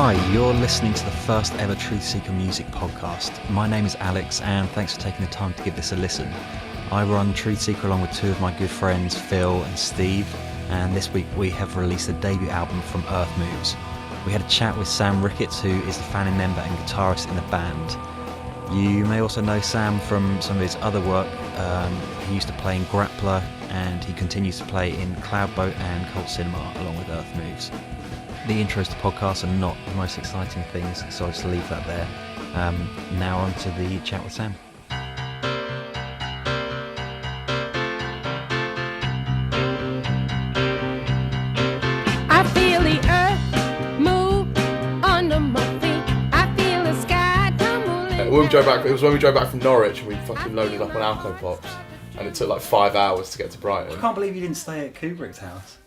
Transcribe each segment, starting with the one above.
Hi, you're listening to the first ever Truthseeker music podcast. My name is Alex, and thanks for taking the time to give this a listen. I run Truthseeker along with two of my good friends, Phil and Steve, and this week we have released the debut album from Earth Moves. We had a chat with Sam Ricketts, who is the founding member and guitarist in the band. You may also know Sam from some of his other work. He used to play in Grappler, and he continues to play in Cloudboat and Cult Cinema along with Earth Moves. The intros to podcasts are not the most exciting things, so I'll just leave that there. Now on to the chat with Sam. I feel the earth move under my feet. I feel the sky tumbling. When we drove back, it was when we drove back from Norwich and we fucking loaded up on Alco Pops, and it took like 5 hours to get to Brighton. I can't believe you didn't stay at Kubrick's house.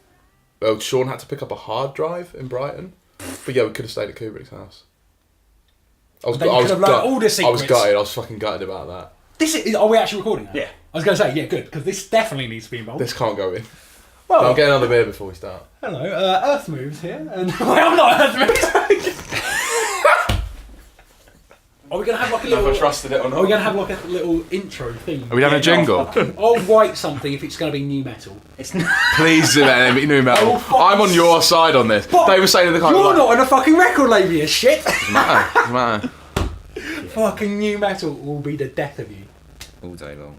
Well, Sean had to pick up a hard drive in Brighton, but yeah, we could have stayed at Kubrick's house. I was all the secrets. I was gutted. I was fucking gutted about that. Are we actually recording that? Yeah. I was going to say, yeah, good, because this definitely needs to be involved. This can't go in. Well, I'll get another beer before we start. hello, Earth Moves here, and I'm not Earth Moves. Are we going to have like a little? If I trusted it or Are we not. going to have like a little intro thing? Are we having a jingle? I'll write something if it's going to be new metal. It's not. Please let me new metal. Oh, fuck. I'm on your side on this. Fuck. They were saying in the car. You're like, not on a fucking record label, you shit. Doesn't matter. Fucking new metal will be the death of you. All day long.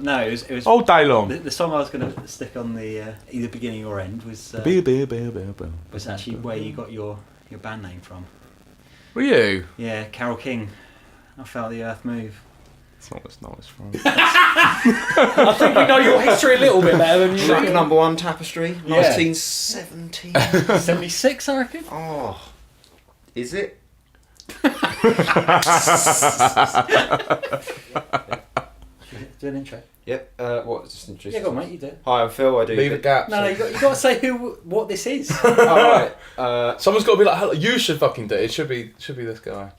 No, it was All day long. the song I was going to stick on the either beginning or end was actually where you got your band name from. Were you? Yeah, Carole King. I felt the earth move. It's not what's from. I think we know your history a little bit better than you. Track number one, Tapestry, Yeah. 1917. 76, I reckon. Oh, is it? Do an intro. Yep. What? Just introduce. Yeah, go on, mate. You do it. Hi, I'm Phil. I do. Leave a gap. No, you got to say what this is. Alright. Someone's got to be like, "Hello," you should fucking do it. It should be this guy.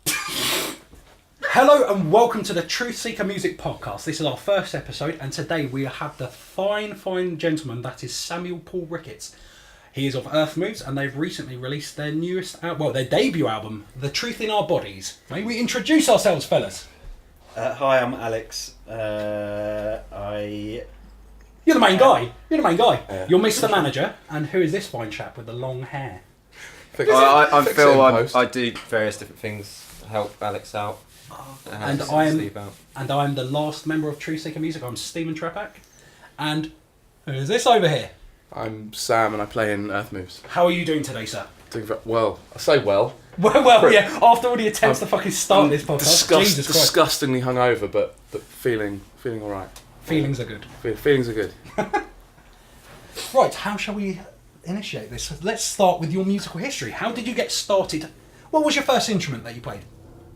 Hello and welcome to the Truthseeker Music Podcast. This is our first episode, and today we have the fine gentleman that is Samuel Paul Ricketts. He is of Earth Moves, and they've recently released their their debut album, The Truth in Our Bodies. May we introduce ourselves, fellas? Hi, I'm Alex. You're the main guy. You're You're Mr. Manager, and who is this fine chap with the long hair? I'm Fix it Phil. in post. I do various different things. Help Alex out. And Steve out. I'm the last member of Truthseeker Music. I'm Stephen Trepak, and who is this over here? I'm Sam and I play in Earth Moves. How are you doing today, sir? Doing very well. I say well. Well, yeah. After all the attempts to fucking start this podcast, Jesus Christ. Disgustingly hungover, but feeling all right. Feelings are good. Feelings are good. Right, how shall we initiate this? Let's start with your musical history. How did you get started? What was your first instrument that you played?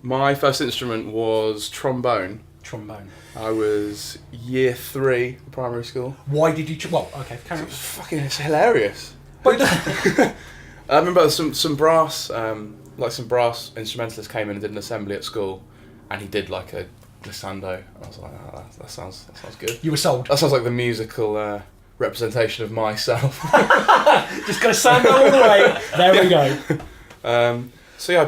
My first instrument was trombone. Trombone. I was year 3 primary school. Why did you... Well, okay, carry on. It's hilarious. I remember some brass, some brass instrumentalist came in and did an assembly at school, and he did like a glissando. I was like, oh, that sounds good. You were sold. That sounds like the musical representation of myself. Just going to sound all the way. There we go. So yeah, I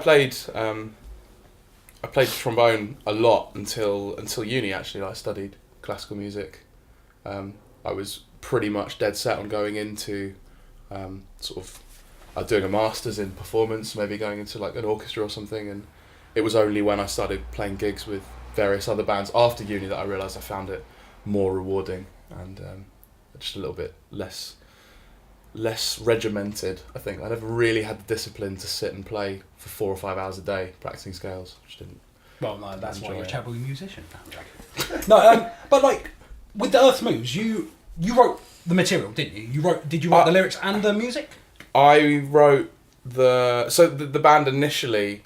played trombone a lot until uni. Actually, I studied classical music. I was pretty much dead set on going into doing a master's in performance, maybe going into like an orchestra or something. And it was only when I started playing gigs with various other bands after uni that I realised I found it more rewarding and just a little bit less regimented. I think I never really had the discipline to sit and play for 4 or 5 hours a day practicing scales. Just didn't. Well, no, that's why you're a terrible musician. No, but like with the Earth Moves, you wrote the material, didn't you? Did you write the lyrics and the music? I wrote the band initially.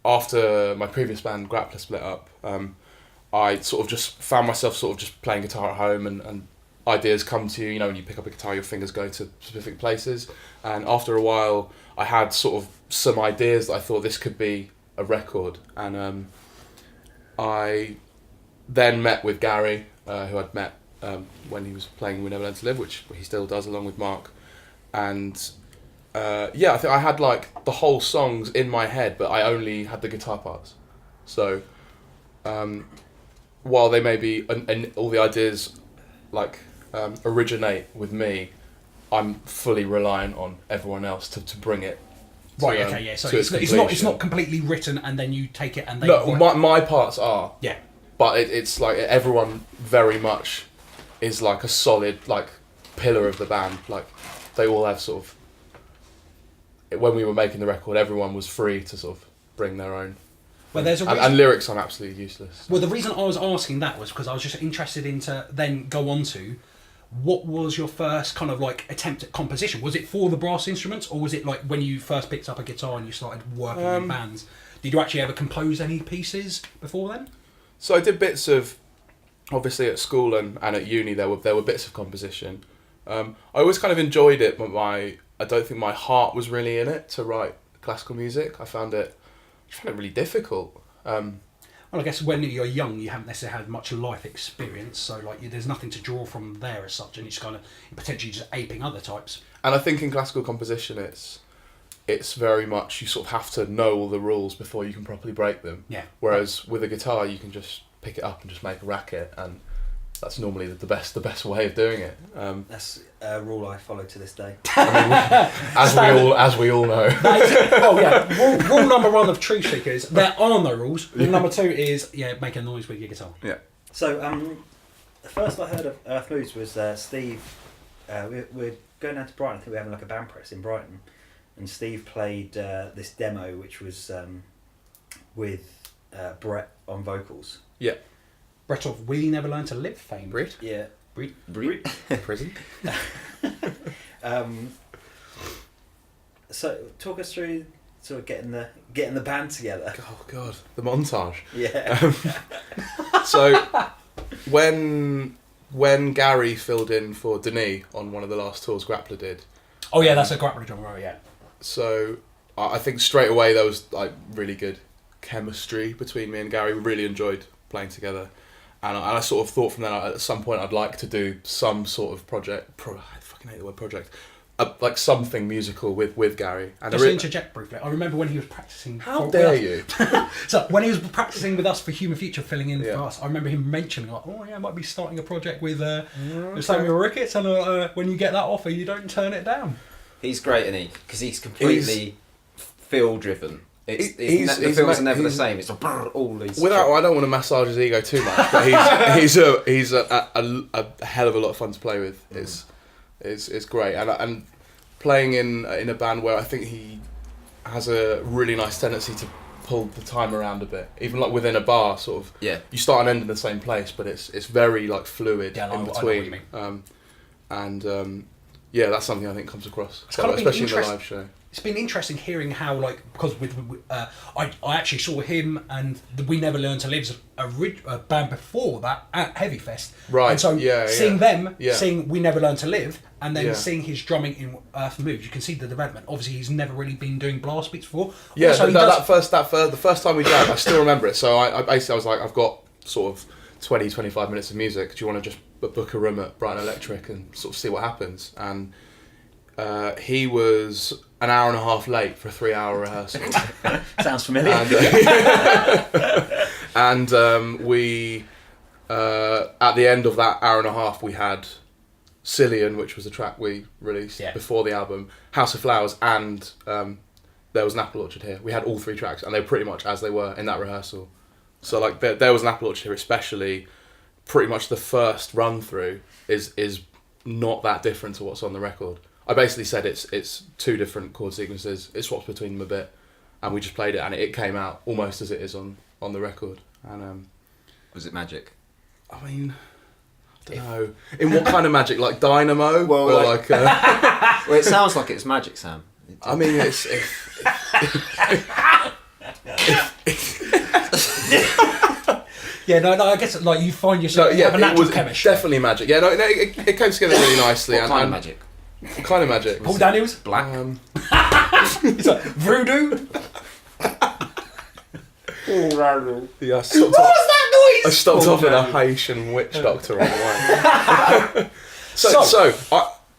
After my previous band Grappler split up, I sort of just found myself sort of just playing guitar at home and ideas come to you. You know, when you pick up a guitar, your fingers go to specific places. And after a while, I had sort of some ideas that I thought this could be a record. And I then met with Gary, who I'd met when he was playing We Never Learned to Live, which he still does along with Mark. And I think I had like the whole songs in my head, but I only had the guitar parts. So while they may be and all the ideas like originate with me, I'm fully reliant on everyone else to bring it. Right. Okay. Yeah. So it's not completely written and then you take it and they. No, my parts are. Yeah. But it's like everyone very much is like a solid like pillar of the band. Like they all have sort of. When we were making the record, everyone was free to sort of bring their own. Well, there's a reason. And lyrics, I'm absolutely useless. Well, the reason I was asking that was because I was just interested into then go on to what was your first kind of like attempt at composition? Was it for the brass instruments, or was it like when you first picked up a guitar and you started working in bands? Did you actually ever compose any pieces before then? So I did bits of, obviously at school and at uni there were bits of composition. I always kind of enjoyed it, but I don't think my heart was really in it to write classical music. I found it really difficult. Well, I guess when you're young, you haven't necessarily had much life experience, so like there's nothing to draw from there as such, and it's kind of potentially just aping other types. And I think in classical composition, it's very much you sort of have to know all the rules before you can properly break them. Yeah. Whereas with a guitar, you can just pick it up and just make a racket, and that's normally the best way of doing it. That's a rule I follow to this day. As we all know. Rule number 1 of Truthseeker is there are no rules. Rule number 2 is make a noise with your guitar. Yeah. So the first I heard of Earth Moves was Steve. We're going down to Brighton. I think we're having like a band press in Brighton, and Steve played this demo, which was with Brett on vocals. Yeah. Brett of We Never Learn to Live fame. Brit? Yeah. Brit? Prison? So talk us through sort of getting the band together. Oh God, the montage. Yeah. So when Gary filled in for Denis on one of the last tours Grappler did. Oh yeah, that's a Grappler drum roll, yeah. So I think straight away there was like really good chemistry between me and Gary. We really enjoyed playing together. And I sort of thought from that at some point I'd like to do some sort of project. I fucking hate the word project. Like something musical with Gary. And Just to interject briefly, I remember when he was practicing. How dare you? So when he was practicing with us for Human Future, filling in Yeah. for us, I remember him mentioning like, I might be starting a project with Samuel Ricketts, and when you get that offer, you don't turn it down. He's great, isn't he? Because he's completely feel driven. The films are never the same. It's like all these. I don't want to massage his ego too much, but he's a hell of a lot of fun to play with. It's great, and playing in a band where I think he has a really nice tendency to pull the time around a bit, even like within a bar, sort of. Yeah. You start and end in the same place, but it's very like fluid in between. I know what you mean. That's something I think comes across, kind of especially in the live show. It's been interesting hearing how, like, because I actually saw him and the We Never Learn to Live's a band before that at Heavy Fest. Right. And so seeing them sing We Never Learn to Live and then seeing his drumming in Earth Moves, you can see the development. Obviously, he's never really been doing blast beats before. Yeah, Also, the first time we jammed, I still remember it. So I basically was like, I've got sort of 20-25 minutes of music. Do you want to just book a room at Brighton Electric and sort of see what happens? And he was an hour and a half late for a 3-hour rehearsal. Sounds familiar. And we, at the end of that hour and a half, we had Cillian, which was a track we released before the album, House of Flowers, and There Was an Apple Orchard Here. We had all 3 tracks, and they were pretty much as they were in that rehearsal. So like there Was an Apple Orchard Here, especially, pretty much the first run through is not that different to what's on the record. I basically said it's 2 different chord sequences. It swaps between them a bit, and we just played it, and it came out almost as it is on the record. And was it magic? I mean, I don't know. In what kind of magic? Like dynamo? Well, or like well, it sounds like it's magic, Sam. I mean, it's. I guess like you find yourself have a natural chemistry. Definitely magic. Yeah, it came together really nicely. What kind of magic? What kind of magic? Paul Daniels? Black. It's like voodoo? Yeah, what was that noise? I stopped off with a Haitian witch doctor on the way. So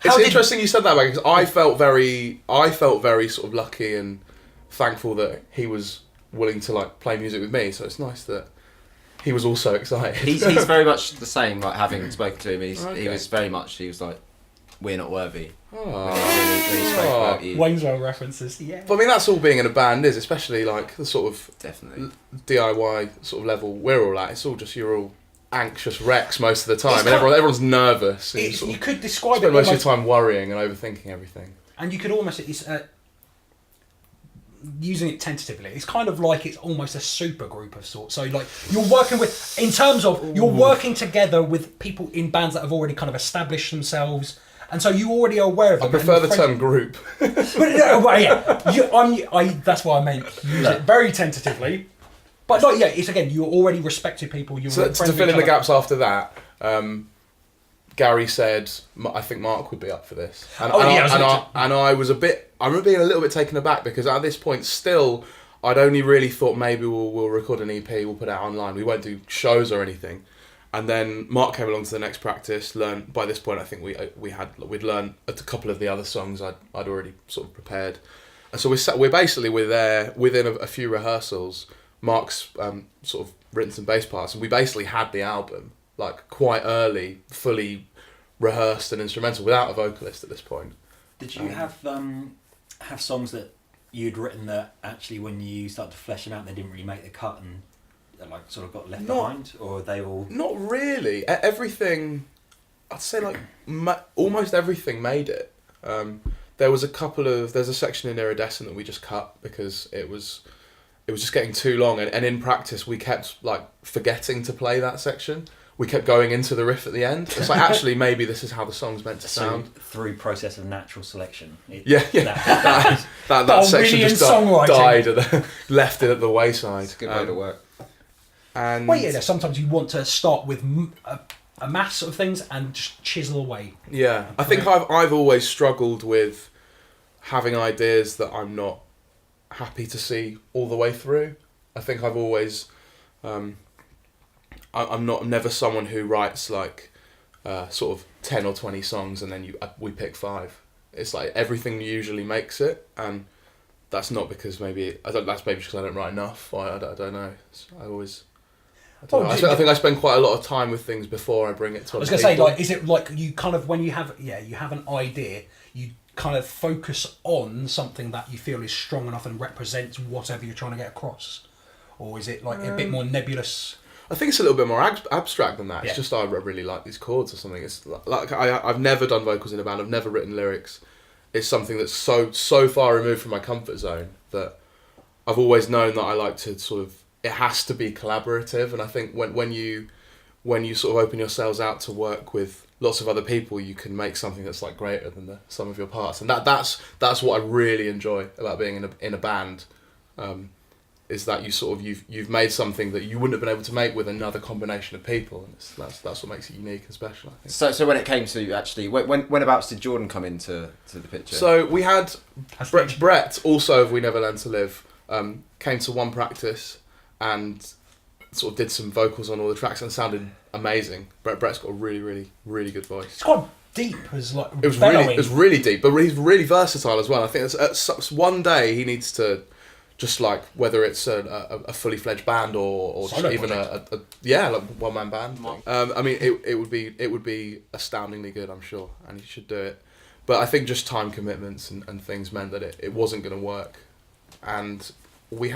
It's interesting you said that, because I felt very sort of lucky and thankful that he was willing to like play music with me. So it's nice that he was also excited. He's very much the same. Like having spoken to him, he was like, "We're not worthy." Really spoke about you. Waynesville references, yeah. But I mean, that's all being in a band is, especially like the sort of Definitely DIY sort of level we're all at. It's all just you're all anxious wrecks most of the time, and everyone's nervous. And You could describe spend it most of your time worrying and overthinking everything. And you could almost using it tentatively. It's kind of like it's almost a super group of sorts. So like you're working with, in terms of you're working together with people in bands that have already kind of established themselves. And so you already are aware of them. I prefer the term group. That's why I meant use it very tentatively. But like, it's again, you're already respected people. You're so to fill in the gaps after that, Gary said, I think Mark would be up for this. And I was I remember being a little bit taken aback, because at this point still, I'd only really thought maybe we'll record an EP, we'll put it out online. We won't do shows or anything. And then Mark came along to the next practice. By this point, I think we'd learned a couple of the other songs I'd already sort of prepared, and so we're there within a few rehearsals. Mark's sort of written some bass parts, and we basically had the album like quite early, fully rehearsed and instrumental without a vocalist at this point. Did you have songs that you'd written that actually when you started to flesh them out, they didn't really make the cut and like sort of got left behind, or are they all? Not really. Everything, I'd say like almost everything made it. There's a section in Iridescent that we just cut because it was just getting too long, and in practice we kept like forgetting to play that section. We kept going into the riff at the end. It's like, actually maybe this is how the song's meant to sound. So through process of natural selection. That section just died left it at the wayside. It's a good way to work. And sometimes you want to start with a mass of things and just chisel away. Yeah, I think I've always struggled with having ideas that I'm not happy to see all the way through. I think I've always, I'm never someone who writes like sort of 10 or 20 songs and then we pick 5. It's like everything usually makes it, and that's not because that's maybe because I don't write enough. Or I don't know. I think I spend quite a lot of time with things before I bring it to. I was going to say, like, is it like you kind of when you have an idea, you kind of focus on something that you feel is strong enough and represents whatever you're trying to get across, or is it like a bit more nebulous? I think it's a little bit more abstract than that. It's just I really like these chords or something. It's like I've never done vocals in a band. I've never written lyrics. It's something that's so far removed from my comfort zone that I've always known that I like to sort of. It has to be collaborative, and I think when you sort of open yourselves out to work with lots of other people, you can make something that's like greater than the sum of your parts, and that's what I really enjoy about being in a band, is that you've made something that you wouldn't have been able to make with another combination of people, and that's what makes it unique and special, I think. So when it came to actually whenabouts did Jordan come into the picture? So we had Brett also of We Never Learn to Live, came to one practice and sort of did some vocals on all the tracks and sounded amazing. Brett's got a really, really, really good voice. It's quite deep, it was really deep, but he's really versatile as well. I think one day he needs to just like, whether it's a fully fledged band or just even a one man band. I mean, it would be astoundingly good, I'm sure, and he should do it. But I think just time commitments and things meant that it wasn't going to work, and we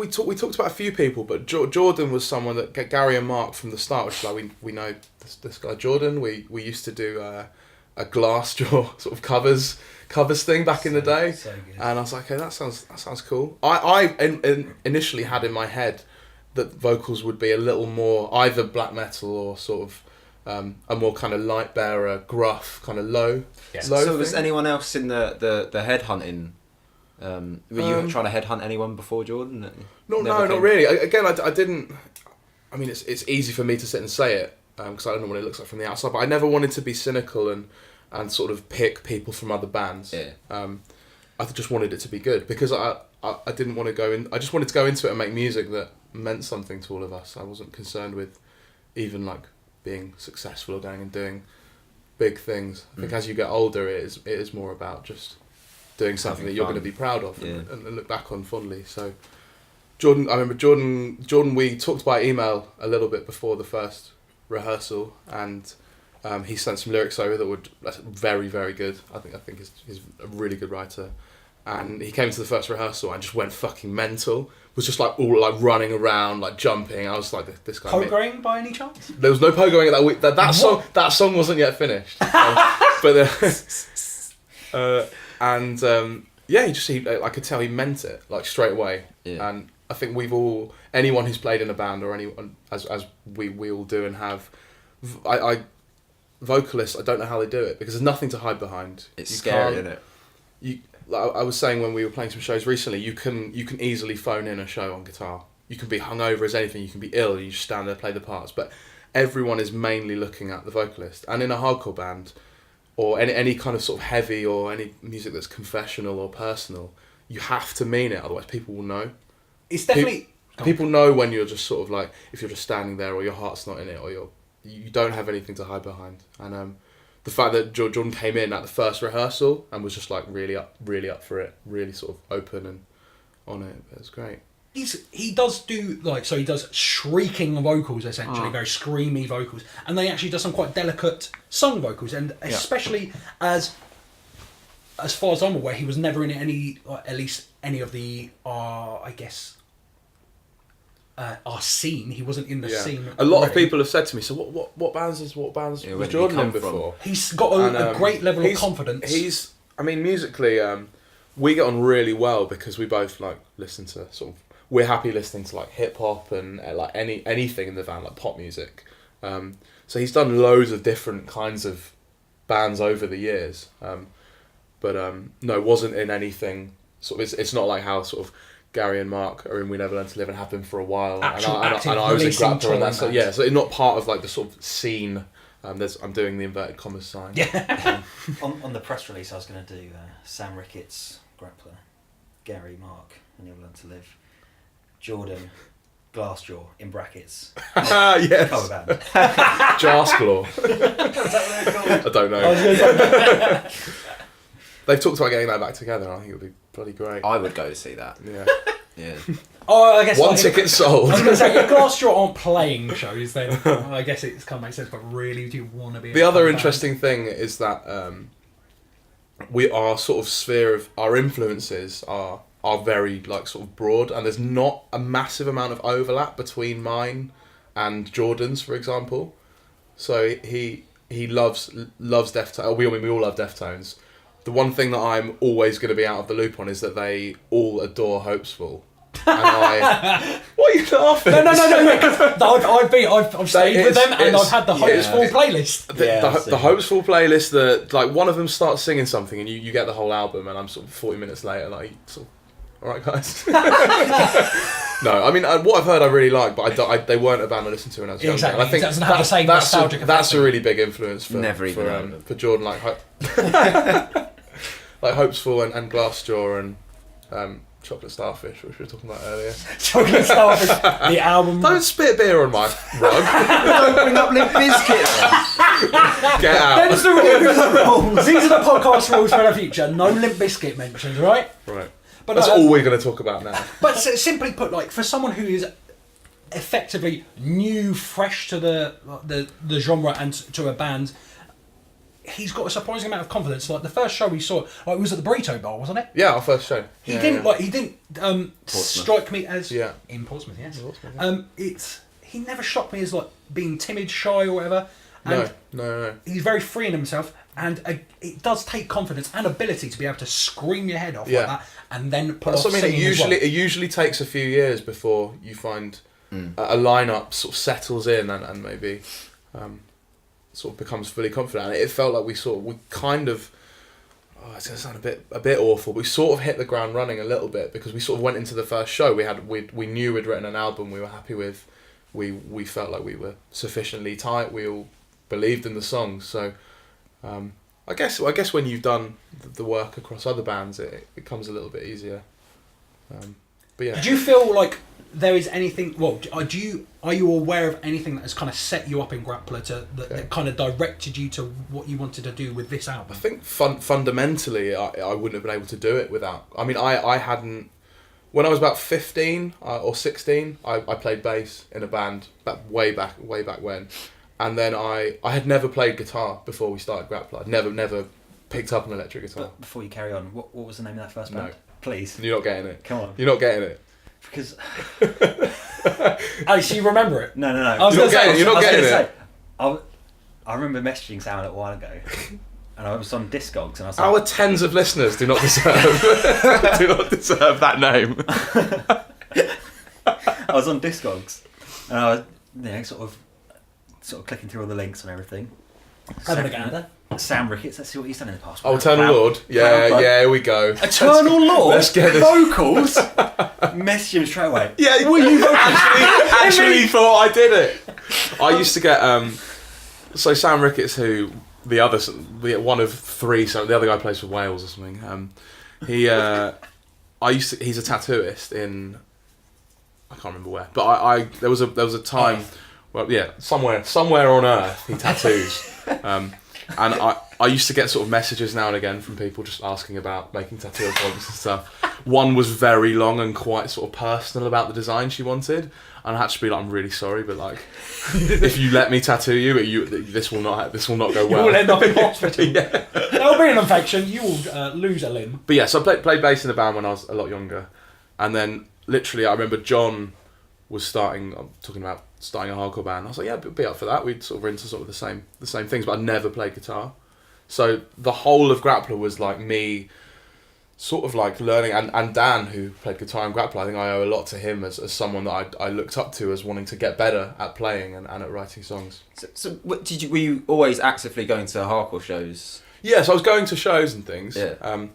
talked about a few people, but Jordan was someone that Gary and Mark from the start, which is like we know this guy Jordan. We used to do a Glassjaw sort of covers thing back in the day, so good. And I was like, okay, that sounds cool. I initially had in my head that vocals would be a little more either black metal or sort of a more kind of light bearer, gruff, kind of low. Yeah. So was anyone else in the headhunting? Were you trying to headhunt anyone before Jordan? No, not really. Again, I didn't. I mean, it's easy for me to sit and say it because I don't know what it looks like from the outside. But I never wanted to be cynical and sort of pick people from other bands. Yeah. I just wanted it to be good because I didn't want to go in. I just wanted to go into it and make music that meant something to all of us. I wasn't concerned with even like being successful or going and doing big things. I think as you get older, it is more about just doing something that you're going to be proud of and look back on fondly. So Jordan, I remember Jordan, we talked by email a little bit before the first rehearsal, and he sent some lyrics over that were very, very good. I think he's a really good writer. And he came to the first rehearsal and just went fucking mental. Was just like all like running around, like jumping. I was like, this guy. Pogoing by any chance? There was no pogoing that week. That song wasn't yet finished. I could tell he meant it like straight away. Yeah. And I think anyone who's played in a band or anyone as we all do and have, vocalists, I don't know how they do it because there's nothing to hide behind. It's scary, isn't it? I was saying when we were playing some shows recently, you can easily phone in a show on guitar. You can be hungover as anything. You can be ill. You just stand there, play the parts. But everyone is mainly looking at the vocalist. And in a hardcore band, or any kind of sort of heavy or any music that's confessional or personal, you have to mean it. Otherwise, people will know. It's definitely people know when you're just sort of like if you're just standing there or your heart's not in it or you don't have anything to hide behind. And the fact that Jordan came in at the first rehearsal and was just like really up for it, really sort of open and on it. It was great. He does do he does shrieking vocals essentially, very screamy vocals, and they actually does some quite delicate sung vocals, and especially as far as I'm aware, he was never in any, at least any of the our scene. He wasn't in the scene. A lot of people have said to me, so what bands was Jordan in before? He's got a great level of confidence. Musically, we get on really well because we both like listen to we're happy listening to like hip hop and like anything in the van, like pop music. So he's done loads of different kinds of bands over the years. No, wasn't in anything it's not like how sort of Gary and Mark are in We Never Learn to Live and have been for a while, and I was in Grappler, and that's so it's not part of like the sort of scene. I'm doing the inverted commas sign. Yeah. on the press release, I was going to do Sam Ricketts, Grappler, Gary, Mark, We Never Learn to Live, Jordan, Glassjaw in brackets. Yes. Cover band. Jarsclaw. I don't know. They've talked about getting that back together, and I think it would be bloody great. I would go to see that. Yeah. Yeah. I guess one ticket sold. I was going to say, if Glassjaw aren't playing shows, then I guess it's kind of makes sense. But really, do you want to be? The other interesting thing is that our sort of sphere of our influences are very like sort of broad, and there's not a massive amount of overlap between mine and Jordan's, for example. So he loves Deftones. We all love Deftones. The one thing that I'm always going to be out of the loop on is that they all adore Hopesful. And what are you laughing? No. I've stayed with them, and I've had the Hopesful playlist. The Hopesful playlist. That like one of them starts singing something, and you get the whole album, and I'm sort of 40 minutes later, like, all right, guys. No, I mean what I've heard I really like, but they weren't a band I listened to when I was younger. Exactly. And I think it doesn't have the same nostalgic effect. That's a really big influence for Jordan, like Hopesful and Glassjaw and Chocolate Starfish, which we were talking about earlier. Chocolate Starfish, the album. Don't spit beer on my rug. Don't bring up Limp Bizkit. Get out. These are the podcast rules for the future. No Limp Bizkit mentions, right? Right. But that's all we're going to talk about now. But simply put, like for someone who is effectively new, fresh to the genre and to a band, he's got a surprising amount of confidence. Like the first show we saw, it was at the Burrito Bar, wasn't it? Yeah, our first show. He didn't strike me as in Portsmouth. Yes. He never struck me as like being timid, shy, or whatever. And no. He's very free in himself, and it does take confidence and ability to be able to scream your head off like that, and then pull off singing it usually takes a few years before you find a lineup sort of settles in and maybe sort of becomes fully confident. And it felt like we kind of, it's going to sound a bit awful, but we sort of hit the ground running a little bit because we sort of went into the first show. We knew we'd written an album we were happy with. We felt like we were sufficiently tight. We all believed in the songs. So I guess when you've done the work across other bands, it becomes a little bit easier. But yeah. Did you feel like there is anything? Well, are you aware of anything that has kind of set you up in Grappler that kind of directed you to what you wanted to do with this album? I think fundamentally, I wouldn't have been able to do it without. I mean, I hadn't. When I was about 15 or 16, I played bass in a band way back when, and then I had never played guitar before we started Grappler. I'd never picked up an electric guitar. But before you carry on, what was the name of that first band? No. Please. You're not getting it. Come on. You're not getting it. Because... Oh, so you remember it? No. You're not getting it. I remember messaging Sam a while ago, and I was on Discogs, and I was Our like... tens of listeners do not deserve that name. I was on Discogs, and I was sort of clicking through all the links and everything. Having a gander. Sam Ricketts, let's see what he's done in the past. Oh, Eternal Lord. Yeah, here we go. Eternal Lord? Let's get this. Vocals? Message him straight away. Yeah, were you actually thought I did it. I used to get so Sam Ricketts, who one of three, so the other guy plays for Wales or something. He's a tattooist in, I can't remember where, but there was a time, well, yeah, somewhere on Earth he tattoos, and I used to get sort of messages now and again from people just asking about making tattoo appointments and stuff. One was very long and quite sort of personal about the design she wanted, and I had to be like, I'm really sorry, but like, if you let me tattoo you, this will not go well. You will end up in hospital. Yeah. There will be an infection. You will lose a limb. But yeah, so I played bass in a band when I was a lot younger, and then literally I remember John was starting a hardcore band. I was like, yeah, be up for that. We'd sort of into sort of the same things, but I'd never played guitar. So the whole of Grappler was like me sort of like learning, and Dan, who played guitar in Grappler, I think I owe a lot to him as someone that I looked up to as wanting to get better at playing and at writing songs. So were you always actively going to hardcore shows? Yeah, so I was going to shows and things, yeah.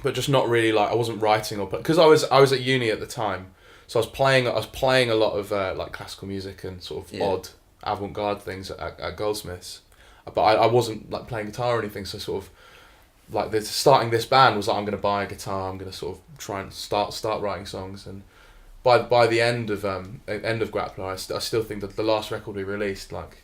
But just not really like, I wasn't writing or because I was at uni at the time, so I was playing a lot of like classical music and sort of odd avant-garde things at Goldsmiths, but I wasn't like playing guitar or anything. So sort of like starting this band was like, I'm going to buy a guitar, I'm going to sort of try and start writing songs, and by the end of Grappler, I still think that the last record we released, like,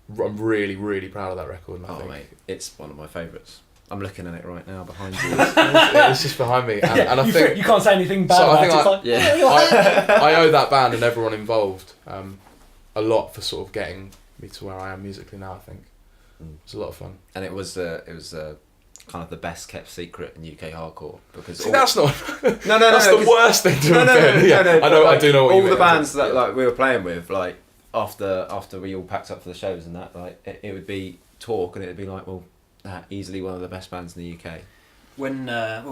I'm really, really proud of that record. And I think mate, it's one of my favourites. I'm looking at it right now behind you. It's just behind me, and I think you can't say anything bad about it. I owe that band and everyone involved a lot for sort of getting me to where I am musically now. I think it was a lot of fun, and it was kind of the best kept secret in UK hardcore, because that's not no that's the worst thing to have been. I do know what you mean. All the bands that like we were playing with, like after we all packed up for the shows and that, like it would be talk, and it would be like, well, easily one of the best bands in the UK. When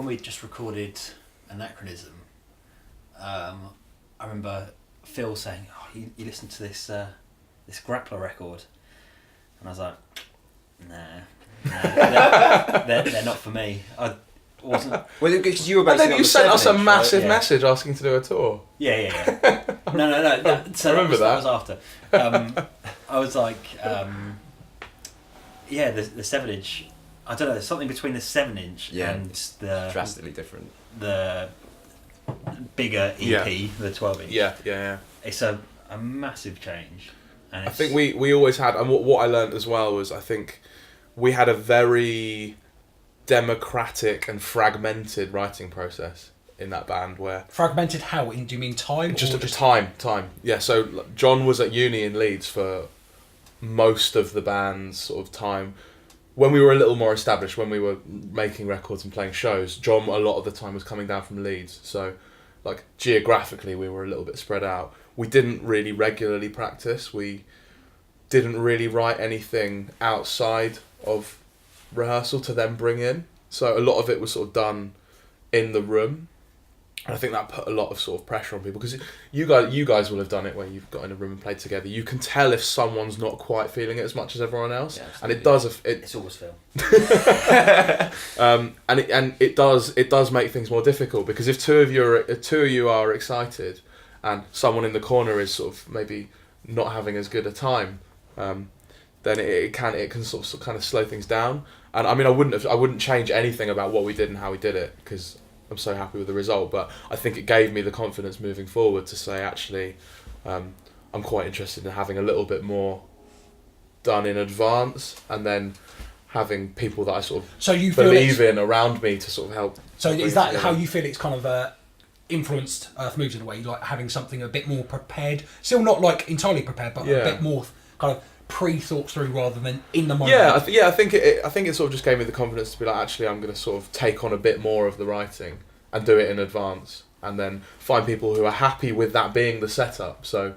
we just recorded Anachronism, I remember Phil saying, "Oh, you listen to this Grappler record," and I was like, "Nah, they're not for me." I wasn't. Well, because you were basically. And then you sent us a massive message asking to do a tour. Yeah. No. I remember that. Was after. I was like, the 7-inch. I don't know. There's something between the 7-inch and the drastically different. The bigger EP, the 12-inch. Yeah. It's a massive change. And I think we always had, and what I learned as well was, I think we had a very democratic and fragmented writing process in that band. Where fragmented how? Do you mean time? Just at the time. Yeah. So John was at uni in Leeds for most of the band's sort of time. When we were a little more established, when we were making records and playing shows, John a lot of the time was coming down from Leeds. So, like, geographically, we were a little bit spread out. We didn't really regularly practice. We didn't really write anything outside of rehearsal to then bring in. So a lot of it was sort of done in the room. And I think that put a lot of sort of pressure on people, because you guys will have done it where you've got in a room and played together. You can tell if someone's not quite feeling it as much as everyone else, and it does. It's always Phil. And it does make things more difficult, because if two of you are excited, and someone in the corner is sort of maybe not having as good a time, then it can sort of kind of slow things down. And I mean, I wouldn't change anything about what we did and how we did it, because I'm so happy with the result. But I think it gave me the confidence moving forward to say, actually, I'm quite interested in having a little bit more done in advance, and then having people that I sort of believe in around me to sort of help. So is that how you feel it's kind of influenced Earth Moves in a way, like having something a bit more prepared, still not like entirely prepared, but a bit more kind of pre-thought through rather than in the moment? I think it sort of just gave me the confidence to be like, actually, I'm going to sort of take on a bit more of the writing and do it in advance, and then find people who are happy with that being the setup. So,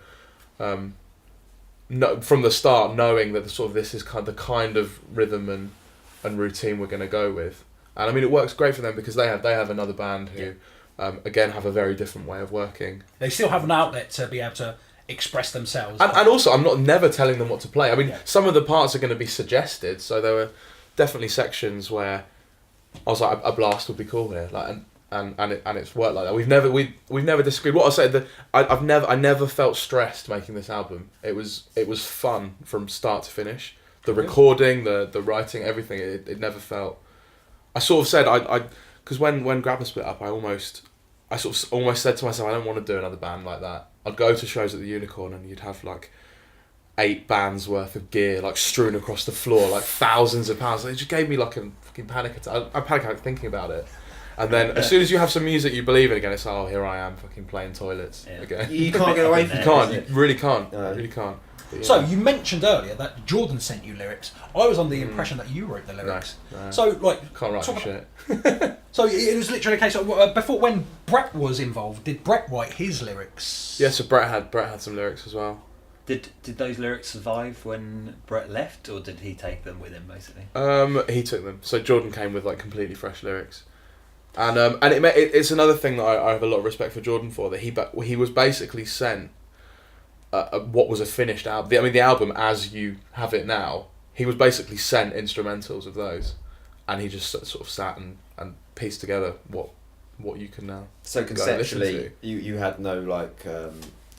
from the start, knowing that this is the kind of rhythm and routine we're going to go with, and I mean, it works great for them because they have another band who, again, have a very different way of working. They still have an outlet to be able to express themselves, and also I'm never telling them what to play. I mean, some of the parts are going to be suggested, so there were definitely sections where I was like, a blast would be cool here, like, and it's worked like that. We've never disagreed. What I say that I never felt stressed making this album. It was fun from start to finish. The recording, the writing, everything. It never felt. I sort of said because when Grappler split up, I almost said to myself, I don't want to do another band like that. I'd go to shows at the Unicorn and you'd have like 8 bands worth of gear like strewn across the floor, like thousands of pounds. It just gave me like a fucking panic attack. I panic attack thinking about it. And then as soon as you have some music you believe in again, it's like, oh, here I am fucking playing toilets again. You can't get away from it. You really can't. No. You really can't. But, so you mentioned earlier that Jordan sent you lyrics. I was under the impression that you wrote the lyrics. No. So like, can't write for shit. So it was literally a case of before, when Brett was involved, did Brett write his lyrics? Yeah, so Brett had some lyrics as well. Did those lyrics survive when Brett left, or did he take them with him basically? He took them. So Jordan came with like completely fresh lyrics, and it's another thing that I have a lot of respect for Jordan for, that he was basically sent what was a finished album. I mean, the album as you have it now, he was basically sent instrumentals of those, and he just sort of sat and pieced together what you can now. So conceptually, you had no like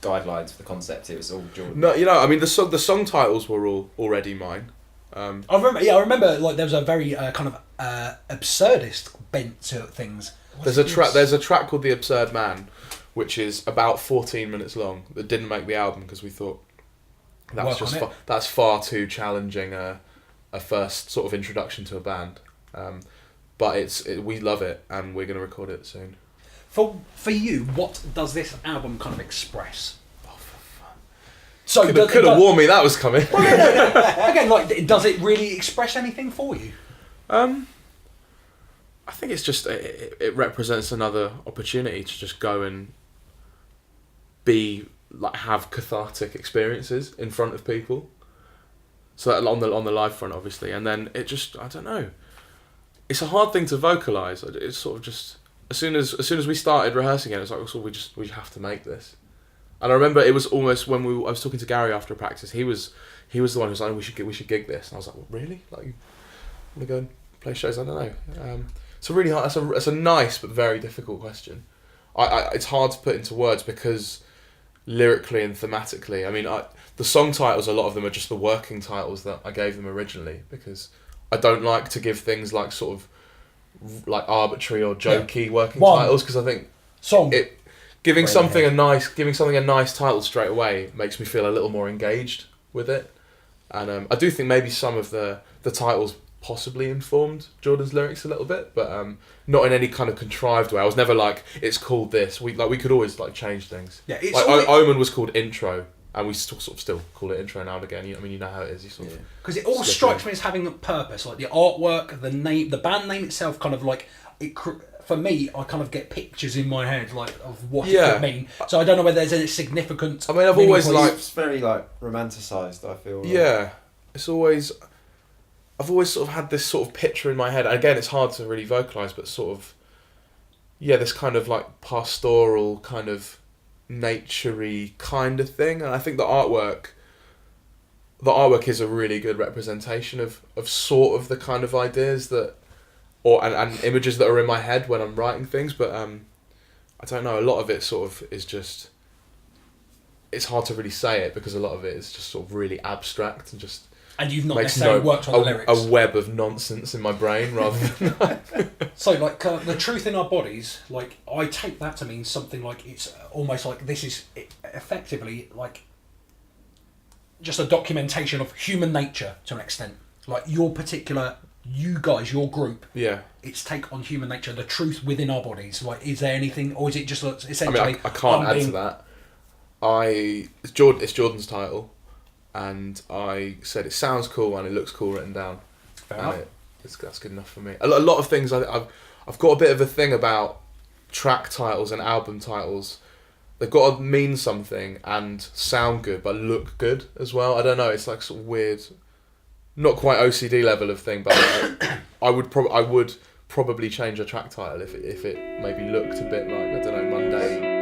guidelines for the concept. It was all Jordan. No, I mean the song titles were all already mine. I remember like there was a very kind of absurdist bent to things. There's a track called The Absurd Man, which is about 14 minutes long, that didn't make the album because we thought that's far too challenging a first sort of introduction to a band. But we love it, and we're going to record it soon. For you, what does this album kind of express? Oh, for fun. So could have warned me that was coming. Well, no. Again, like, does it really express anything for you? I think it's just it represents another opportunity to just go and have cathartic experiences in front of people. So that on the live front, obviously, and then it just, I don't know. It's a hard thing to vocalise. It's sort of just as soon as we started rehearsing it, it's like, so we have to make this. And I remember it was almost when I was talking to Gary after a practice. He was the one who was like, we should gig this. And I was like, well, really? Like, you want to go and play shows? I don't know. It's a really hard. It's a nice but very difficult question. It's hard to put into words because lyrically and thematically, I mean, the song titles, a lot of them are just the working titles that I gave them originally, because I don't like to give things like sort of like arbitrary or jokey working titles, because I think giving something a nice title straight away makes me feel a little more engaged with it. And I do think maybe some of the titles possibly informed Jordan's lyrics a little bit, but not in any kind of contrived way. I was never like, it's called this. We could always like change things. Yeah, it's like Omen was called Intro, and we sort of still call it Intro now and again. I mean, you know how it is. You sort of, because it all strikes me as having a purpose. Like the artwork, the name, the band name itself, kind of like it. For me, I kind of get pictures in my head like of what it could mean. So I don't know whether there's any significant. I mean, I've always it's very like romanticised. I feel. Yeah, it's always. I've always sort of had this sort of picture in my head. Again, it's hard to really vocalise, but sort of, this kind of like pastoral, kind of nature-y kind of thing. And I think the artwork is a really good representation of sort of the kind of ideas that, and images that are in my head when I'm writing things. But I don't know, a lot of it sort of is just, it's hard to really say it because a lot of it is just sort of really abstract and just And you've not makes necessarily worked on the lyrics. a web of nonsense in my brain rather than. So, like, the truth in our bodies, like, I take that to mean something like it's almost like this is effectively like just a documentation of human nature to an extent. Like, your particular, you guys, your group, Yeah. its take on human nature, the truth within our bodies. Like, is there anything, or is it just essentially? I mean, I can't add to that. It's Jordan's title, and I said it sounds cool and it looks cool written down. Fair enough. That's good enough for me. A lot of things I've got a bit of a thing about track titles and album titles. They've got to mean something and sound good, but look good as well. I don't know. It's like sort of weird, not quite OCD level of thing, but I would probably change a track title if it maybe looked a bit like, I don't know, mundane.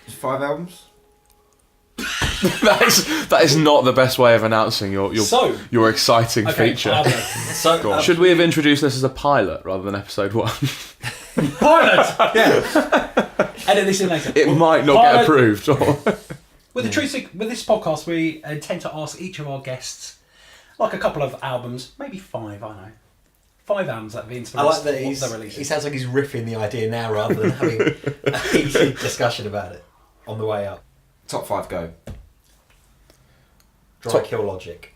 5 albums. that is not the best way of announcing your exciting feature. So Should we have introduced this as a pilot rather than episode 1? Pilot! Yeah. Edit this in later. It might not get approved. With this podcast, we intend to ask each of our guests like a couple of albums, maybe 5, I don't know. 5 albums that have influenced I like that the releases. he sounds like he's riffing the idea now rather than having a heated discussion about it on the way up. Top 5 go. Dry kill logic.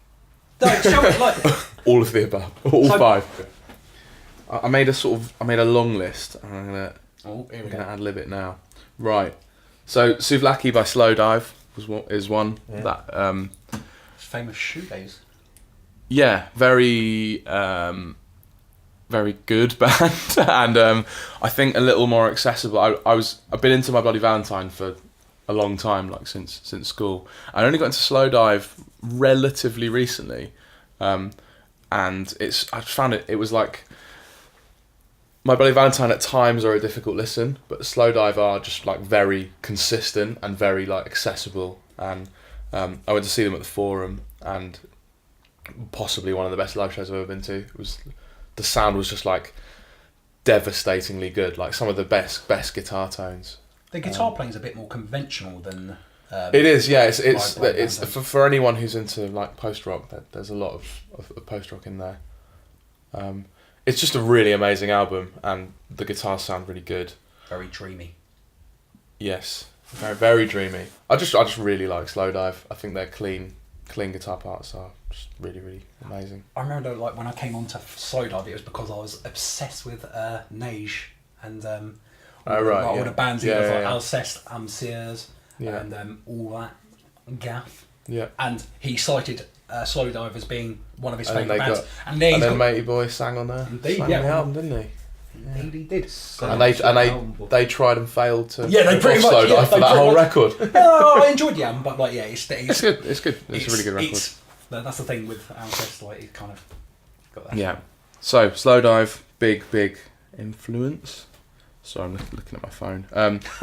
No, show it, like, All of the above. All So- 5. I made a long list, and I'm here we gonna go. ad lib it now. Right. So Souvlaki by Slow Dive is one Yeah. that Famous shoegaze. yeah, very very good band, and I think a little more accessible. I've been into My Bloody Valentine for a long time, like since school. I only got into Slow Dive relatively recently, and I found it was like My Bloody Valentine at times are a difficult listen, but Slow Dive are just like very consistent and very like accessible. And I went to see them at the Forum, and possibly one of the best live shows I've ever been to. The sound was just like devastatingly good, like some of the best guitar tones. The guitar playing's a bit more conventional than. It is, yeah. It's Valentine. for anyone who's into like post rock. There's a lot of post rock in there. It's just a really amazing album, and the guitars sound really good. Very dreamy. Yes, very very dreamy. I just really like Slow Dive. I think their clean guitar parts are just really really amazing. I remember like when I came onto Slow Dive, it was because I was obsessed with Neige and all the bands he does, like Alceste, Amsiers, Yeah. and all that gaff. Yeah. And he cited Slow Dive as being one of his And favourite they bands. got- And then, And then Matey Boy sang on there. Indeed, sang yeah. on the album, didn't he? Indeed he did. And they tried and failed to Yeah, they pretty off Slow much- yeah, Dive for they that pretty whole much- record. No, I enjoyed the album, but like, yeah, it's It's good. It's good. It's a really good record. That's the thing with Alceste, like, it kind of got that. Yeah. So Slow Dive, big influence. Sorry, I'm looking at my phone.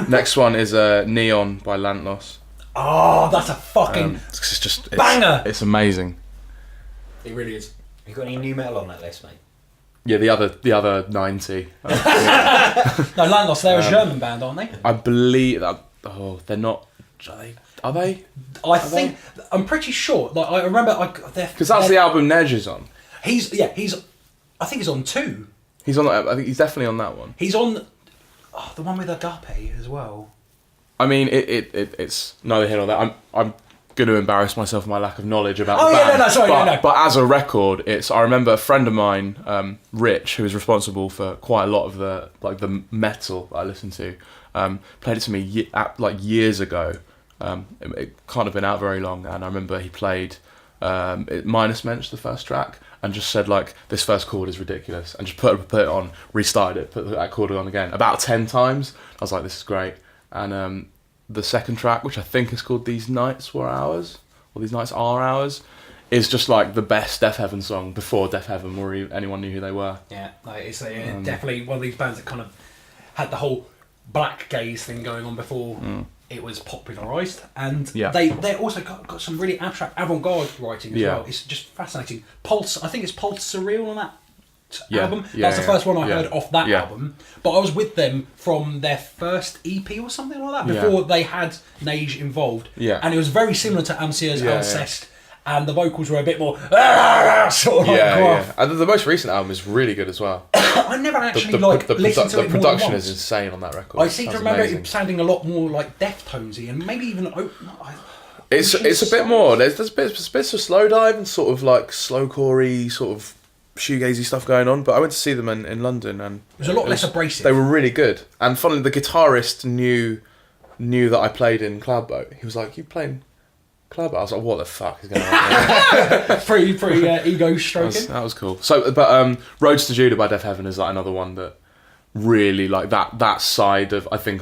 Next one is Neon by Lantlos. Oh, that's a fucking It's banger! It's amazing. It really is. You got any new metal on that list, mate? Yeah, the other 90. No, Landloss, they're a German band, aren't they? I believe that. Oh, they're not. Are they? I'm pretty sure. Like I remember, Because that's the album Nedge is on. I think he's on 2. He's on. I think he's definitely on that one. He's on the one with Agape as well. I mean, it's neither here nor there. I'm going to embarrass myself for my lack of knowledge about the yeah, band. no. But as a record, I remember a friend of mine, Rich, who was responsible for quite a lot of the metal that I listened to, played it to me years ago. It can't have been out very long, and I remember he played Minus Mensch, the first track, and just said like, this first chord is ridiculous, and just put it on, restarted it, put that chord on again about 10 times. I was like, this is great. And the second track, which I think is called These Nights Were Ours, or These Nights Are Ours, is just like the best Deaf Heaven song before Deaf Heaven or anyone knew who they were. Yeah, it's definitely one of these bands that kind of had the whole black gaze thing going on before it was popularised, and they also got some really abstract avant-garde writing as well. It's just fascinating. Pulse, I think it's Pulse Surreal on that album. That's the first one I heard off that album. But I was with them from their first EP or something like that before they had Neige involved. Yeah. And it was very similar to Amsier's Alceste, and the vocals were a bit more sort of like gruff. And the most recent album is really good as well. I never actually listened to it more The than production once. is insane on that record. I seem to Sounds remember amazing. it sounding a lot more like Deftonesy and maybe even It's a bit more. There's bits of Slow Dive and sort of like slowcorey sort of shoegazy stuff going on. But I went to see them in London, and it was a lot less abrasive. They were really good. And funnily, the guitarist knew that I played in Cloudboat. He was like, "You playing Cloudboat?" I was like, "What the fuck is going on here?" pretty ego stroking. That was cool. So, but Roads to Judah by Deaf Heaven is like another one that really like that side of, I think,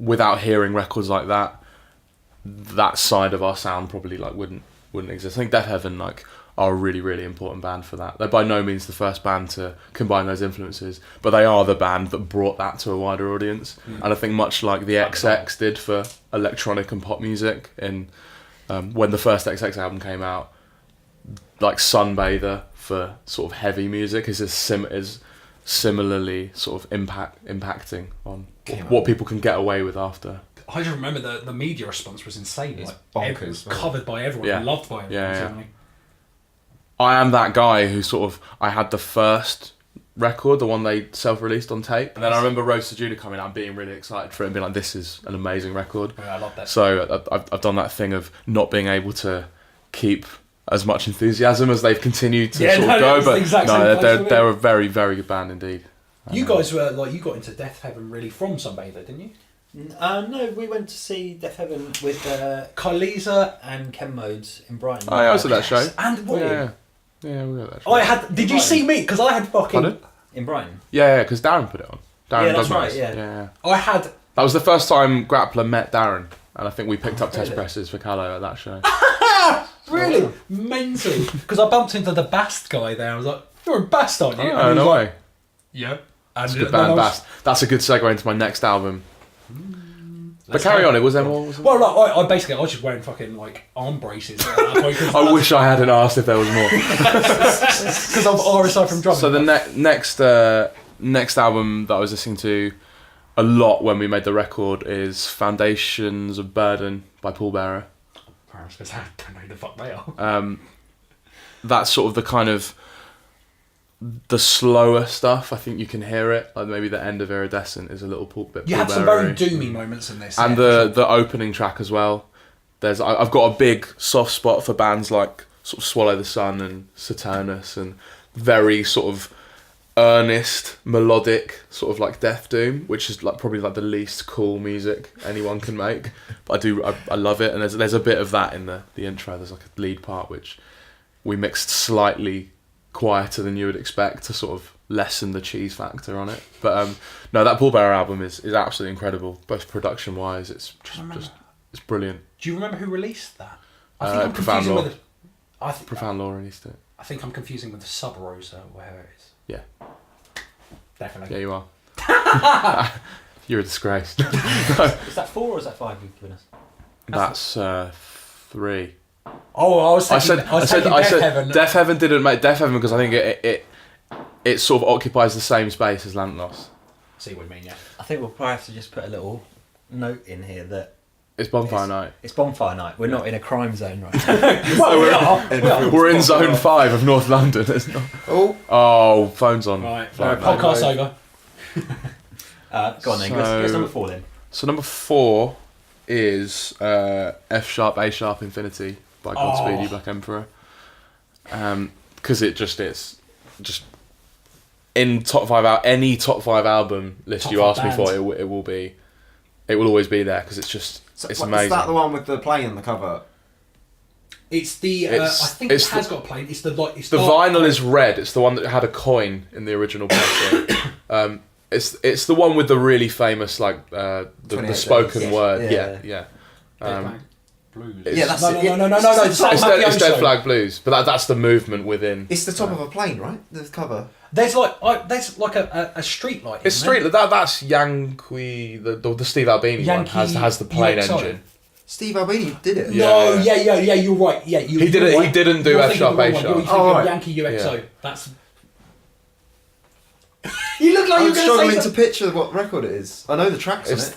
without hearing records like that side of our sound probably like wouldn't exist. I think Deaf Heaven like are a really, really important band for that. They're by no means the first band to combine those influences, but they are the band that brought that to a wider audience. And I think much like the XX did for electronic and pop music, in when the first XX album came out, like Sunbather for sort of heavy music is similarly sort of impacting on what people can get away with after. I just remember the media response was insane. It's Like, bonkers, it was right? covered by everyone, Yeah. loved by everyone. Yeah. Certainly. I am that guy who sort of, I had the first record, the one they self-released on tape, and then I remember Road to Judah coming out and being really excited for it and being like, this is an amazing record. Yeah, I love that. So I've done that thing of not being able to keep as much enthusiasm as they've continued to Yeah, sort no, of go, it's the but exact same no, place for me. they're a very, very good band indeed. You guys were like, you got into Death Heaven really from Sunbather, didn't you? No, we went to see Death Heaven with Kylesa. and Ken Modes in Brighton. Oh, yeah, I was at that show. And what? Yeah, we were at that show. I had. Did you see me? Because I had fucking. Pardon? In Brighton. Yeah, because Darren put it on. Darren Yeah, that's Douglas. right, yeah. I had. That was the first time Grappler met Darren, and I think we picked up test Really? presses for Callow at that show. Really? Mentally. Because I bumped into the Bast guy there. I was like, you're in Bast, aren't you? Oh, And he no was like, way. Yep. And It's a good then I band, was- Bast. That's a good segue into my next album. But Let's carry go. on, it was there more? Was there Well, like, I basically, I was just wearing fucking, like, arm braces. At that point, I wish I hadn't asked if there was more. Because I'm RSI from drumming. So the next album that I was listening to a lot when we made the record is Foundations of Burden by Paul Bearer. I don't know who the fuck they are. That's sort of the kind of the slower stuff. I think you can hear it. Like maybe the end of Iridescent is a little bit. You had some very doomy moments in this. And yeah, the opening track as well. I've got a big soft spot for bands like sort of Swallow the Sun and Saturnus and very sort of earnest, melodic, sort of like Death Doom, which is like probably like the least cool music anyone can make. But I love it, and there's a bit of that in the intro. There's like a lead part which we mixed slightly quieter than you would expect to sort of lessen the cheese factor on it. But no, that Paul Bearer album is absolutely incredible, both production wise. It's just it's brilliant. Do you remember who released that? Profound Law. with. Profound Law released it. I think I'm confusing with the Sub Rosa, where it is. Yeah. Definitely. Yeah, you are. You're a disgrace. Is that 4 or is that 5 you've given us? That's 3. Oh, I was I thinking, said Death Heaven. Death Heaven didn't make Death Heaven because I think it sort of occupies the same space as Lantlos. See what you mean, yeah. I think we'll probably have to just put a little note in here that It's Bonfire Night. it's bonfire night. We're not in a crime zone right now. Well, we are. We're in Zone 5 of North London. It's not. Oh, phone's on. Right, Flight podcast mode. over. Go on then. So- Guess number 4 then. So number 4 is F sharp A sharp Infinity by Godspeed You Black Emperor. Because it's just in top 5 any top 5 album list Top you 5 ask me for, bands. it will always be there because it's just it's amazing. Is that the one with the plane on the cover? It's the. I think it's it has got a plane. It's the like. It's The dark vinyl is red. It's the one that had a coin in the original pressing. It's the one with the really famous like the 28 spoken days. word. Yeah. Yeah. Dead Flag Blues. it's- Yeah, that's no, it. no, no, no, no, no. It's, It's It's Dead Flag Blues, but that's the movement within. it's the top of a plane, right? The cover. There's like a street light. It's isn't there? street. That's Yankee. The Steve Albini one Yankee has the plane UXO. engine. Steve Albini did it. Yeah. No, yeah, you're right. Yeah, He didn't- you're he didn't do You're F thinking sharp, of the wrong A one. sharp. You're thinking Oh, of right. Yankee UXO. Yeah. That's. You look like I'm you're going struggling to to say picture what record it is. I know the tracks on It's- it.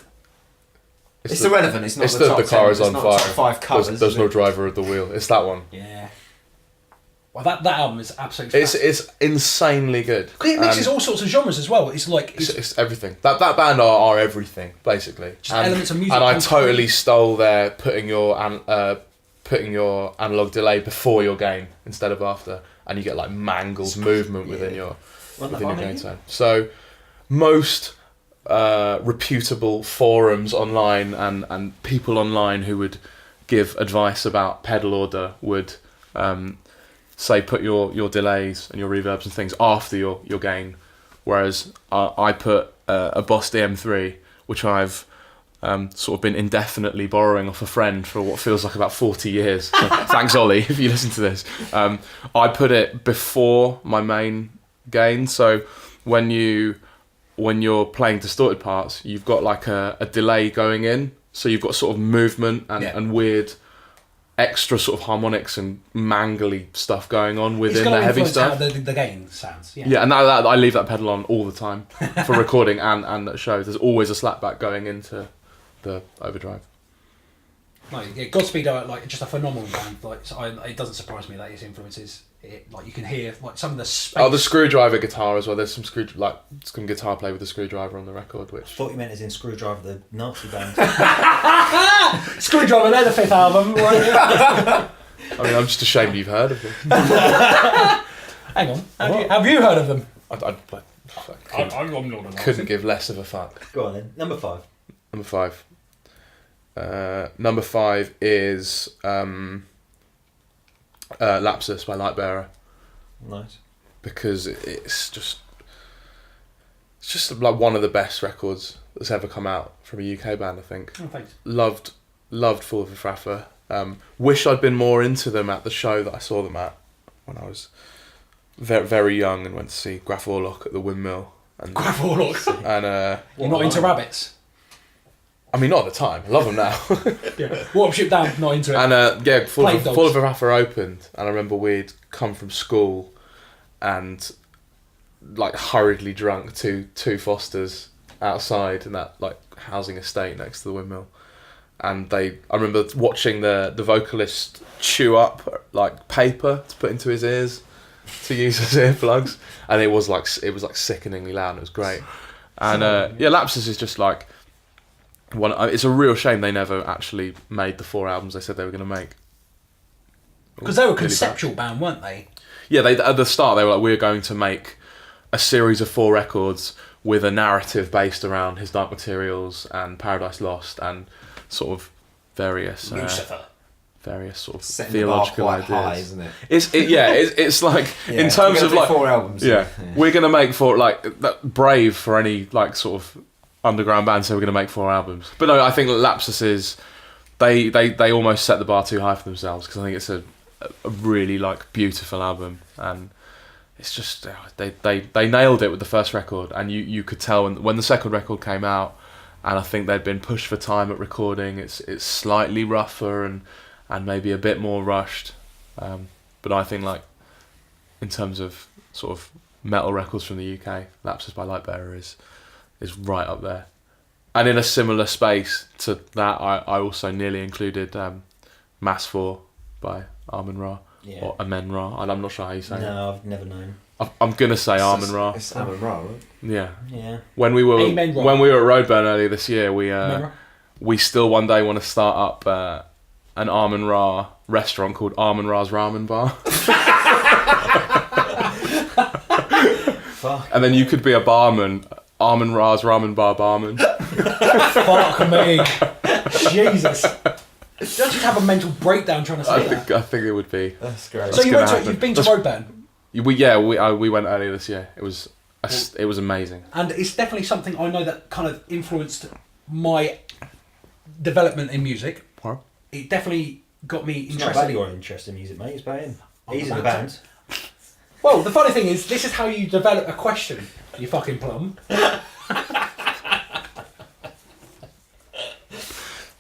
It's irrelevant. It's not It's the top the 10, car is it's on not fire. top 5 covers. There's is no it? driver at the wheel. It's that one. Yeah. Well, that album is absolutely. It's insanely good. Because it mixes And all sorts of genres as well. It's like it's everything. That band are everything basically. Just elements of music And I and totally stole their putting your analog delay before your gain instead of after, and you get like mangled movement within your Run that within your by me gain again. tone. So most reputable forums online and people online who would give advice about pedal order would say put your delays and your reverbs and things after your gain, whereas I put a Boss DM3, which I've sort of been indefinitely borrowing off a friend for what feels like about 40 years. So, thanks, Ollie, if you listen to this. I put it before my main gain. So when you're playing distorted parts, you've got like a delay going in. So you've got sort of movement and weird extra sort of harmonics and mangly stuff going on within the heavy stuff. How the gain sounds. Yeah, and that I leave that pedal on all the time for recording and at shows. There's always a slapback going into the overdrive. No, yeah, Godspeed are like just a phenomenal band. Like, so it doesn't surprise me that his influences. Like you can hear like some of the space. Oh, the screwdriver guitar as well. There's some some guitar play with the screwdriver on the record. Which I thought you meant as in Screwdriver, the Nazi band. Screwdriver, they're the 5th album. I mean, I'm just ashamed you've heard of them. Hang on, have you heard of them? I I'm not couldn't give less of a fuck. Go on then. Number 5. Number 5 is Lapsus by Lightbearer. Nice. Because it's just like one of the best records that's ever come out from a UK band, I think. Oh, thanks. Loved Fall of the Fraffer. Wish I'd been more into them at the show that I saw them at when I was very, very young and went to see Graf Orlok at the Windmill. And Graf Orlok. And you're not into rabbits? I mean, not at the time. I love them now. Yeah. Watership Down, not into it. And yeah, Fall of the Fraffer opened, and I remember we'd come from school and like hurriedly drunk two Fosters outside in that like housing estate next to the Windmill. And I remember watching the vocalist chew up like paper to put into his ears to use as earplugs, and it was like sickeningly loud. It was great. And yeah, Lapsus is just like one. It's a real shame they never actually made the 4 albums they said they were going to make. Because they were a conceptual band, weren't they? Yeah, they at the start they were like, we're going to make a series of 4 records with a narrative based around His Dark Materials and Paradise Lost and sort of various sort of setting theological the bar quite ideas. high, isn't it? It's like Yeah, in terms of like 4 albums. yeah, we're gonna make 4 like that brave for any like sort of underground band, so we're gonna make 4 albums. But no, I think Lapsus is they almost set the bar too high for themselves, because I think it's a really like beautiful album, and it's just they nailed it with the first record, and you could tell when the second record came out, and I think they'd been pushed for time at recording. It's slightly rougher and maybe a bit more rushed, but I think like in terms of sort of metal records from the UK, Lapsus by Lightbearer is right up there. And in a similar space to that, I also nearly included Mass 4 by Armin Ra, or Amen Ra, and I'm not sure how you say it. No, I've never known. I'm gonna say Armin Ra. It's Amen Ra, right? Yeah. Yeah. When we were Amen Ra. at Roadburn earlier this year, we still one day want to start up an Armin Ra restaurant called Armin Ra's Ramen Bar. Fuck. And then you could be a barman, Armin Ra's Ramen Bar barman. Fuck me. Jesus. Don't just have a mental breakdown trying to say that. I think it would be. That's great. So That's you've been to Roadburn? We went earlier this year. It was amazing. And it's definitely something I know that kind of influenced my development in music. What? It definitely got me It's not interested. about your interest in music, mate. It's about him. He's in the band. Well, the funny thing is, this is how you develop a question, you fucking plum.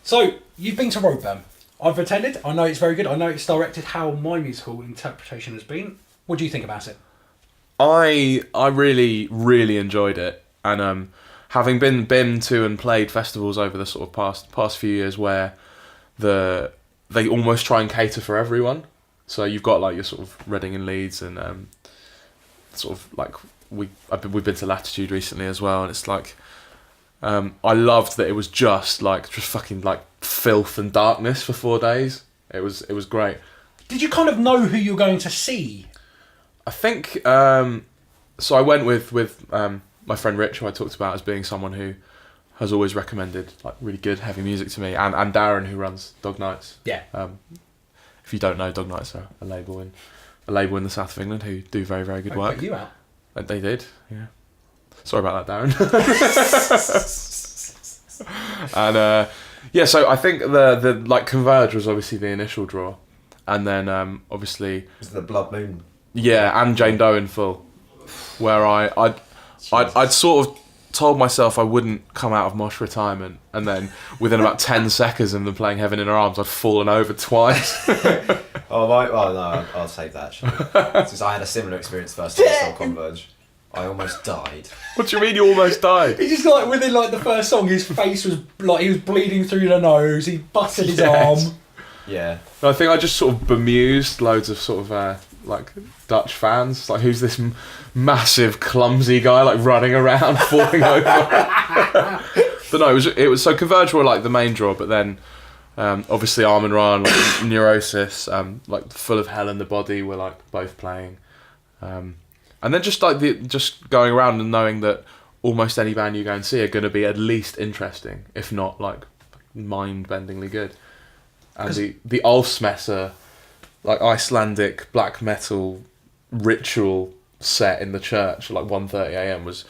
So, you've been to Roadburn. I've attended. I know it's very good. I know it's directed how my musical interpretation has been. What do you think about it? I really, really enjoyed it. And having been to and played festivals over the sort of past few years where they almost try and cater for everyone. So you've got like your sort of Reading and Leeds, and sort of like we've been to Latitude recently as well, and it's like I loved that it was just fucking like filth and darkness for 4 days. It was great. Did you kind of know who you're going to see? I think so. I went with my friend Rich, who I talked about as being someone who has always recommended like really good heavy music to me, and Darren, who runs Dog Nights. Yeah. If you don't know, Dog Nights are a label in the south of England who do very, very good work. Put you out. They did, yeah. Sorry about that, Darren. And yeah, so I think the like Converge was obviously the initial draw, and then obviously Was the Blood Moon? yeah, and Jane Doe in full, where I'd sort of told myself I wouldn't come out of mosh retirement, and then within about 10 seconds of them playing Heaven in Her Arms, I'd fallen over twice. Oh, right. Well, no, I'll save that, actually. Since I had a similar experience first time I saw Converge. I almost died. What do you mean you almost died? He just like within like the first song, his face was like he was bleeding through the nose. He busted his arm. Yeah. I think I just sort of bemused loads of sort of like Dutch fans. Like, who's this massive, clumsy guy like running around, falling over? But no, it was so Converge were like the main draw, but then obviously Arm and Run, like, Neurosis, like Full of Hell in the Body were like both playing, and then just like just going around and knowing that almost any band you go and see are going to be at least interesting, if not like mind-bendingly good. And the Ulfsmesser, like Icelandic black metal ritual set in the church at like 1:30 a.m. was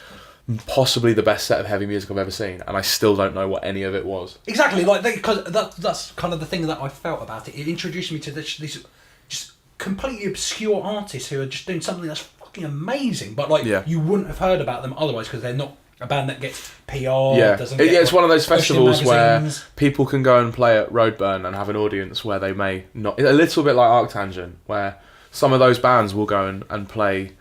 possibly the best set of heavy music I've ever seen, and I still don't know what any of it was. Exactly, like because that's kind of the thing that I felt about it. It introduced me to these just completely obscure artists who are just doing something that's fucking amazing, but like you wouldn't have heard about them otherwise because they're not a band that gets PR. Yeah, doesn't get, it's one of those festivals where magazines. people can go and play at Roadburn and have an audience where they may not. A little bit like Arctangent, where some of those bands will go and play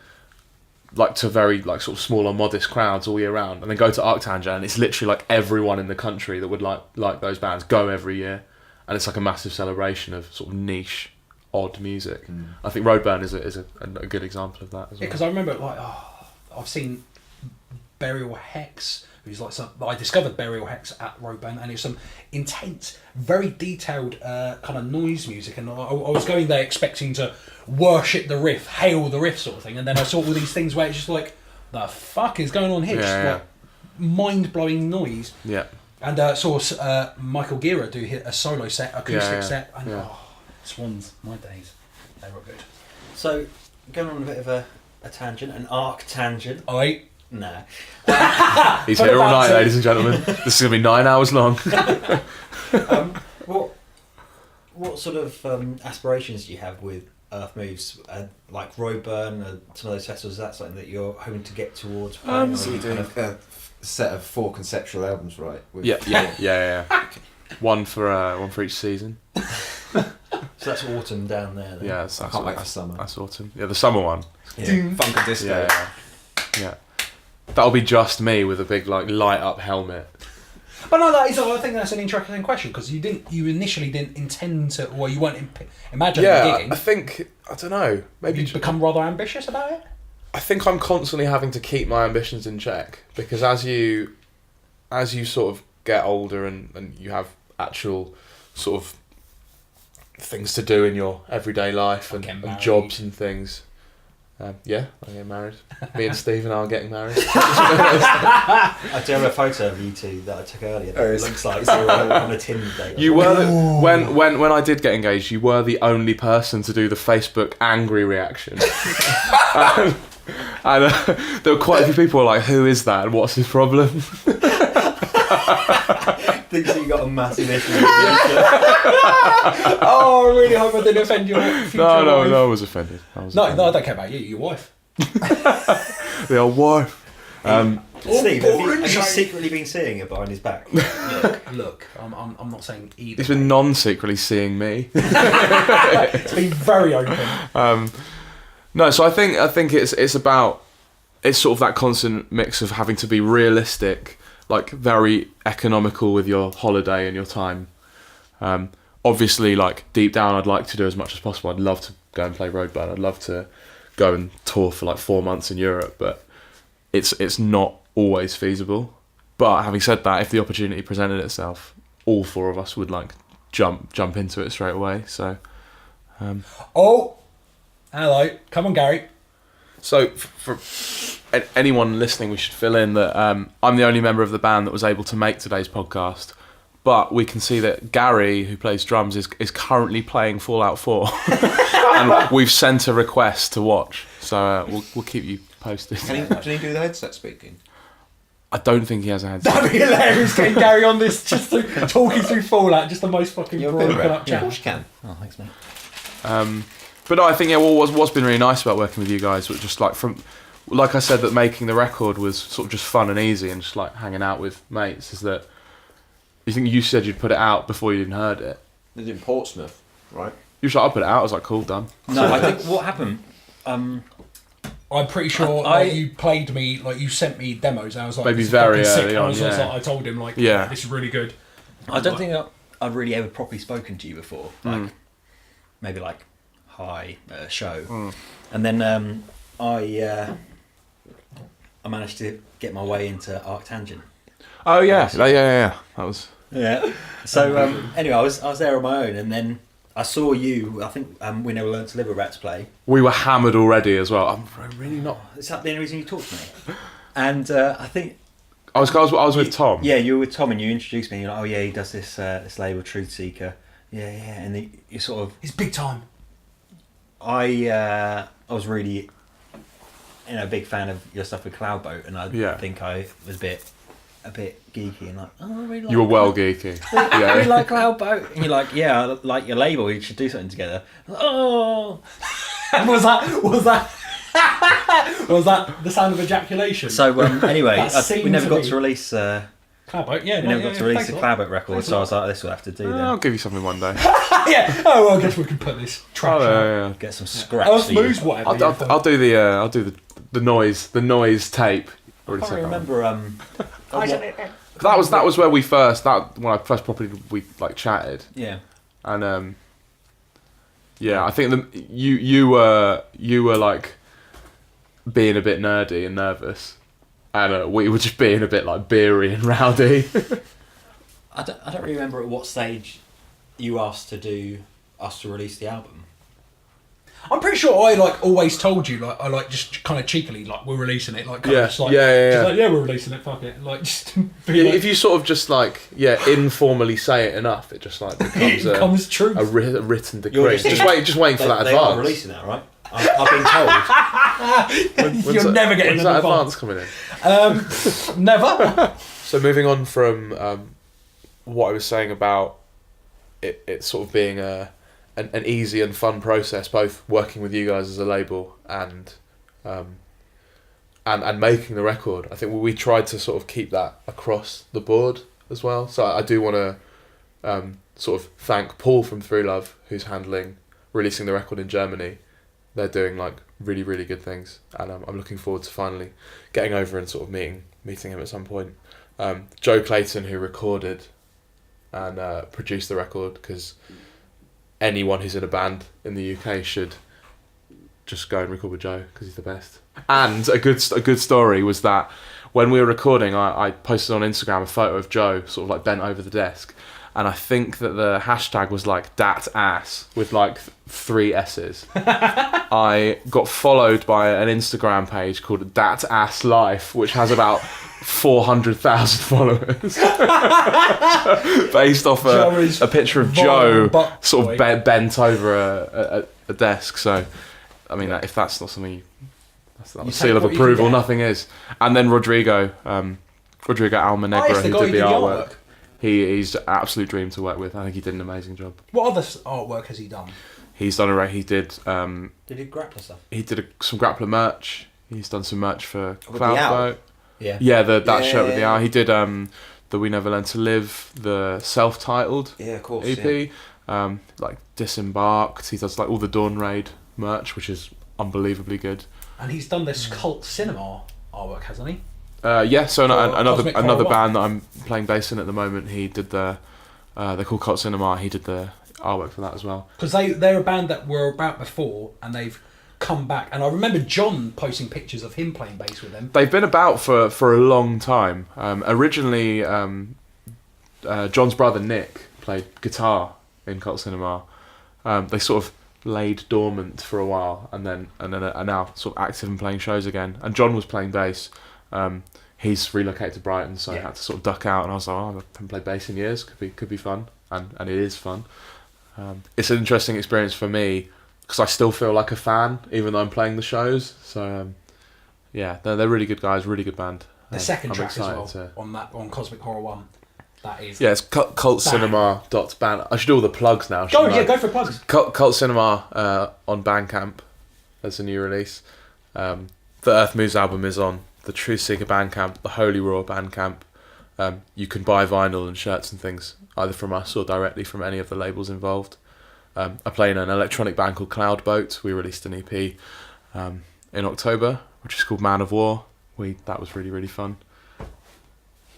like to very like sort of smaller, modest crowds all year round, and then go to Arctangent, and it's literally like everyone in the country that would like those bands go every year, and it's like a massive celebration of sort of niche, odd music. I think Roadburn is a good example of that as well. Because I remember like I've seen Burial Hex, who's like I discovered Burial Hex at Roadburn, and it's some intense, very detailed kind of noise music, and I was going there expecting to worship the riff, hail the riff sort of thing, and then I saw all these things where it's just like, the fuck is going on here? Just like mind-blowing noise. Yeah. And saw Michael Gira do a solo set, acoustic set, and Swans, my days, they were good. So, going on a bit of a tangent, an arc tangent. Alright. Nah. He's here all night, ladies and gentlemen. This is going to be 9 hours long. What sort of aspirations do you have with Earth Moves? Like Roadburn, some of those festivals, is that something that you're hoping to get towards? So you're doing a set of 4 conceptual albums, right? With Yeah. One for each season. So that's autumn down there then. Yeah, that's I can't wait for summer. That's autumn. Yeah, the summer one. Yeah. Funk and disco. Yeah. That'll be just me with a big like light up helmet. But no, I think that's an interesting question because you initially didn't intend to, or you weren't imagining gigging. I think I don't know. Maybe You've become rather ambitious about it. I think I'm constantly having to keep my ambitions in check because as you sort of get older and you have actual sort of things to do in your everyday life and jobs and things. I get married. Me and Steve and I are getting married. I do have a photo of you two that I took earlier. It looks like you were on a Tinder date. You were when I did get engaged. You were the only person to do the Facebook angry reaction, and there were quite a few people who were like, "Who is that? And what's his problem?" Thinks you got a massive issue. Oh, I really hope I didn't offend your future wife. No, I was offended. No, I don't care about you. Your wife. The old wife. Steve, have you secretly been seeing her behind his back? Look, I'm not saying either. He's been non-secretly seeing me. It's been very open. No, so I think it's about sort of that constant mix of having to be realistic, like very economical with your holiday and your time. Obviously, like deep down, I'd like to do as much as possible. I'd love to go and play Roadburn. I'd love to go and tour for like 4 months in Europe, but it's not always feasible. But having said that, if the opportunity presented itself, all 4 of us would like jump into it straight away. So, hello, come on, Gary. So for anyone listening, we should fill in that I'm the only member of the band that was able to make today's podcast. But we can see that Gary, who plays drums, is currently playing Fallout 4, and we've sent a request to watch. So we'll keep you posted. Can he do the headset speaking? I don't think he has a headset. That'd be hilarious getting Gary on this, just talking through Fallout, just the most fucking broken up Yeah, of chat. course you can. Oh, thanks, mate. But no, I think what's been really nice about working with you guys was just like like I said, that making the record was sort of just fun and easy and just like hanging out with mates. Is that you think you said you'd put it out before you even heard it? They did in Portsmouth, right? You were like, I'll put it out. I was like, cool, done. No, I think what happened. I'm pretty sure like, you played me, like you sent me demos, and I was like, Maybe this is very fucking sick. early And on, yeah. I told him like, Yeah. this is really good. I don't think I've really ever properly spoken to you before. Like maybe like hi at a show, and then I managed to get my way into Arctangent. Oh yeah, yeah. That was. Yeah. So anyway, I was there on my own, and then I saw you. I think We Never Learned to Live about to play. We were hammered already as well. I'm really not. Is that the only reason you talked to me? And I think I was with Tom. Yeah, you were with Tom, and you introduced me. And you're like, oh yeah, he does this this label, Truthseeker. Yeah, and you sort of. It's big time. I was really, a big fan of your stuff with Cloudboat, and I think I was a bit geeky and like, oh, I really like. You were well geeky. I really like Cloudboat, and you're like, yeah, I like your label. We should do something together. Oh, was that the sound of ejaculation? so anyway, That seemed we never to got be- to release. Cloudboat, yeah. We never got to release the Thanks a lot. Cloudboat record, Thanks a so I lot. was like, this will have to do I'll then. give you something one day. Yeah. Oh, well, I guess we can put this track Oh, on. yeah. Get some scraps. Earth for you. moves, whatever. I'll do the noise tape. I Already can't said that one. remember. That was where when I first properly chatted, Yeah. and yeah, I think you were like being a bit nerdy and nervous, and we were just being a bit like beery and rowdy. I don't really remember at what stage you asked to release the album. I'm pretty sure I always told you I just kind of cheekily we're releasing it Yeah, just like yeah we're releasing it, fuck it, just be Yeah, like, if you sort of just informally say it enough, it just it becomes becomes true. a written You're decree. just- Just waiting for that They are advance. releasing that, right? I've been told. You're never getting when's an that advance. coming in? Never. So moving on from what I was saying about it sort of being an easy and fun process, both working with you guys as a label and making the record. I think we tried to sort of keep that across the board as well. So I do want to sort of thank Paul from Through Love, who's handling releasing the record in Germany. They're doing really, really good things, and I'm looking forward to finally getting over and sort of meeting him at some point. Joe Clayton, who recorded and produced the record, because anyone who's in a band in the UK should just go and record with Joe, because he's the best. And a good story was that when we were recording, I posted on Instagram a photo of Joe sort of bent over the desk, and I think that the hashtag was dat ass with 3 S's. I got followed by an Instagram page called Dat Ass Life, which has about 400,000 followers, based off a picture of Joe sort of bent over a desk. So, I mean, if that's not something, that's not a seal of approval. Nothing is. And then Rodrigo Almanegra, who did the artwork. He's an absolute dream to work with. I think he did an amazing job. What other artwork has he done? He's done he did. Did he Grappler stuff? He did some Grappler merch. He's done some merch for With the owl? Cloudboat. Yeah. That shirt with the owl. He did the We Never Learned to Live, the self-titled Yeah, of course. EP. Disembarked. He does all the Dawn Raid merch, which is unbelievably good. And he's done this cult cinema artwork, hasn't he? So Cosmic another Horror. band that I'm playing bass in at the moment. He did they're called Cult Cinema. He did the artwork for that as well. Because they're a band that were about before, and they've come back. And I remember John posting pictures of him playing bass with them. They've been about for a long time. Originally, John's brother Nick played guitar in Cult Cinema. They sort of laid dormant for a while, and then are now sort of active and playing shows again. And John was playing bass. He's relocated to Brighton, so I had to sort of duck out. And I was like, I haven't played bass in years. Could be fun, and it is fun. It's an interesting experience for me, because I still feel like a fan, even though I'm playing the shows. So, they're really good guys, really good band. The second I'm track as well excited on Cosmic Horror 1. That is. Yeah, it's cultcinema.band. I should do all the plugs now. Go for plugs. Cult Cinema on Bandcamp as a new release. The Earth Moves album is on the Truthseeker Bandcamp, the Holy Raw Bandcamp. You can buy vinyl and shirts and things either from us or directly from any of the labels involved. I play in an electronic band called Cloudboat. We released an EP in October, which is called Man of War. That was really, really fun.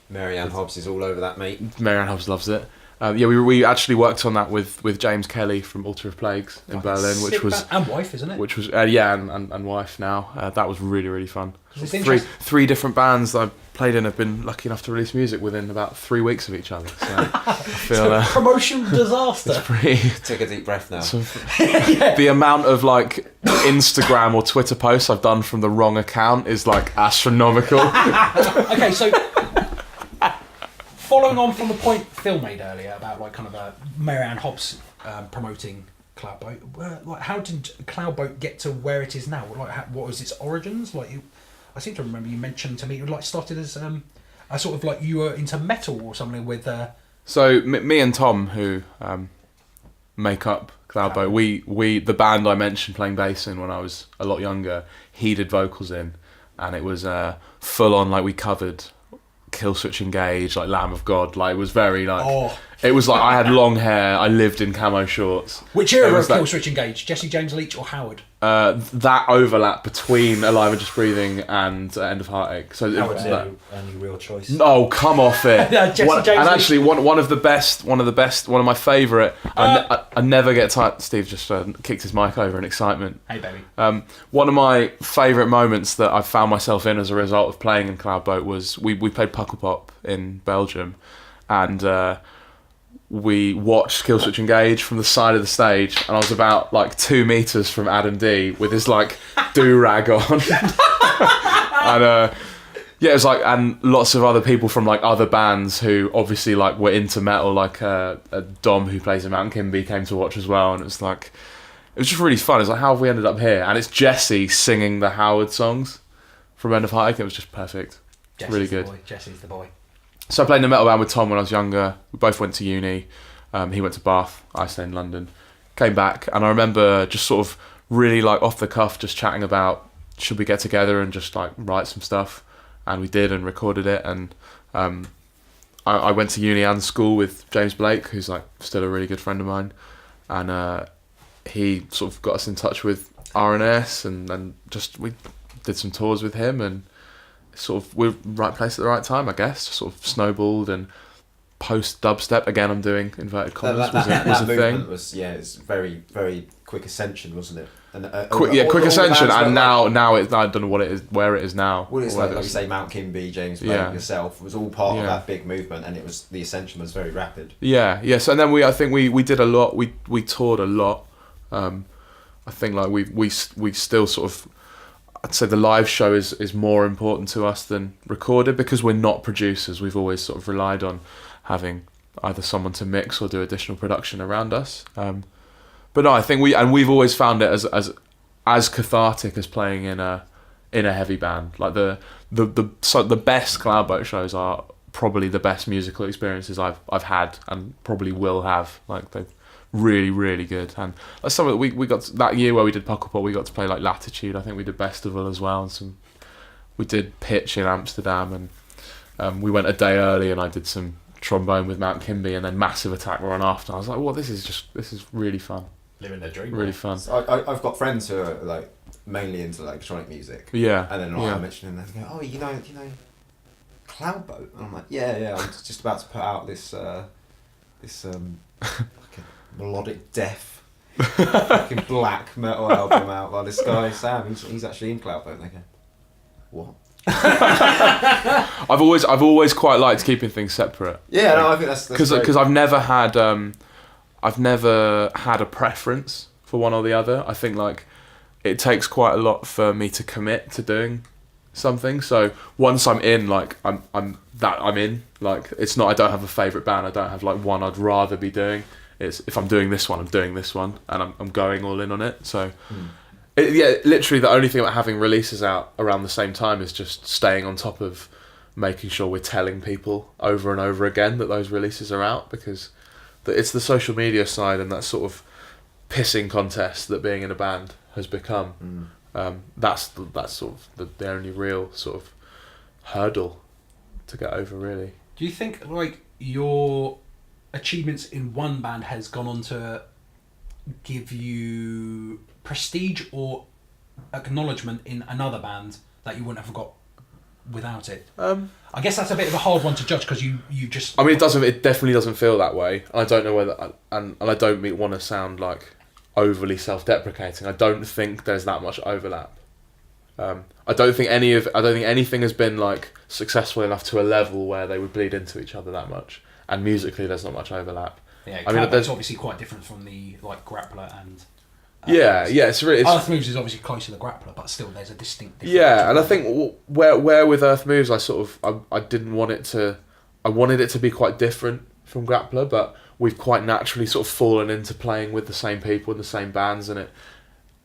Marianne Hobbs is all over that, mate. Marianne Hobbs loves it. We actually worked on that with James Kelly from Altar of Plagues in Berlin, which was and wife, isn't it? Which was and wife now. That was really, really fun. Three different bands that I've played in have been lucky enough to release music within about 3 weeks of each other. So I feel promotion disaster. It's pretty. Take a deep breath now. The amount of like Instagram or Twitter posts I've done from the wrong account is like astronomical. Okay, so following on from the point Phil made earlier about like kind of Marianne Hobbs promoting Cloudboat, how did Cloudboat get to where it is now? What was its origins? I seem to remember you mentioned to me it started as a sort of like you were into metal or something with. So me and Tom, who make up Cloudboat, we the band I mentioned playing bass in when I was a lot younger, he did vocals in, and it was full on like we covered Killswitch Engage, like Lamb of God, like it was very like it was like I had long hair, I lived in camo shorts. Which era of Killswitch Engage? Jesse James Leach or Howard? That overlap between Alive and Just Breathing and End of Heartache. So Howard's the only real choice. Oh, come off it! Jesse James and Leach. actually, one of my favourite. I never get tired. Steve just kicked his mic over in excitement. Hey, baby. One of my favourite moments that I found myself in as a result of playing in Cloudboat was we played Pukkelpop in Belgium, and we watched Killswitch Engage from the side of the stage, and I was about like 2 meters from Adam D with his like do-rag on. And it was like, and lots of other people from like other bands who obviously like were into metal, like a Dom who plays in Mountain Kimby came to watch as well, and it was just really fun. It's like, how have we ended up here? And it's Jesse singing the Howard songs from End of Heartache. It was just perfect. Jesse's really good. Jesse's the boy. So I played in a metal band with Tom when I was younger. We both went to uni. He went to Bath. I stayed in London. Came back, and I remember just sort of really like off the cuff, just chatting about should we get together and just like write some stuff, and we did and recorded it. And I went to uni and school with James Blake, who's like still a really good friend of mine, and he sort of got us in touch with R&S, and just we did some tours with him, and sort of we're right place at the right time, I guess. Just sort of snowballed, and post dubstep again. I'm doing inverted commas was a thing. It's very, very quick ascension, wasn't it? And quick ascension, and now it's I don't know what it is, where it is now. Well, it's like you say, Mount Kimby, James Blake, yourself was all part of that big movement, and the ascension was very rapid. So and then I think we did a lot. We toured a lot. I think like we still sort of. I'd say the live show is more important to us than recorded, because we're not producers. We've always sort of relied on having either someone to mix or do additional production around us. But no, I think we've always found it as cathartic as playing in a heavy band. Like the best Cloudboat shows are probably the best musical experiences I've had and probably will have. Like they're really, really good. And that's something that we got that year where we did Pukkelpop. We got to play like Latitude. I think we did Festival as well, and we did Pitch in Amsterdam, and we went a day early, and I did some trombone with Mount Kimby, and then Massive Attack were on after. I was like, well, this is really fun. Living their dream. Really fun. So I've got friends who are like mainly into like electronic music. Yeah. And then I mention them, they go, oh, you know Cloudboat? And I'm like, yeah. I'm just about to put out this like a melodic death fucking black metal album out by this guy Sam. He's actually in Cloudboat. And they go, what? I've always quite liked keeping things separate. Yeah, no, I think that's because I've never had a preference for one or the other. I think like it takes quite a lot for me to commit to doing something. So once I'm in, like I'm in. Like it's not I don't have a favourite band. I don't have like one I'd rather be doing. It's if I'm doing this one, I'm doing this one, and I'm going all in on it. So. Literally the only thing about having releases out around the same time is just staying on top of making sure we're telling people over and over again that those releases are out, because it's the social media side and that sort of pissing contest that being in a band has become. That's sort of the only real sort of hurdle to get over, really. Do you think like your achievements in one band has gone on to give you prestige or acknowledgement in another band that you wouldn't have got without it? I guess that's a bit of a hard one to judge, because you just... I mean, it definitely doesn't feel that way. I don't know whether... And I don't want to sound like overly self-deprecating. I don't think there's that much overlap. I don't think anything has been like successful enough to a level where they would bleed into each other that much. And musically, there's not much overlap. Yeah, I mean, that's obviously quite different from the like Grappler and... it's really... Earth Moves is obviously close to the Grappler, but still there's a distinct difference. Yeah, and I think where with Earth Moves, I didn't want it to... I wanted it to be quite different from Grappler, but we've quite naturally sort of fallen into playing with the same people in the same bands, and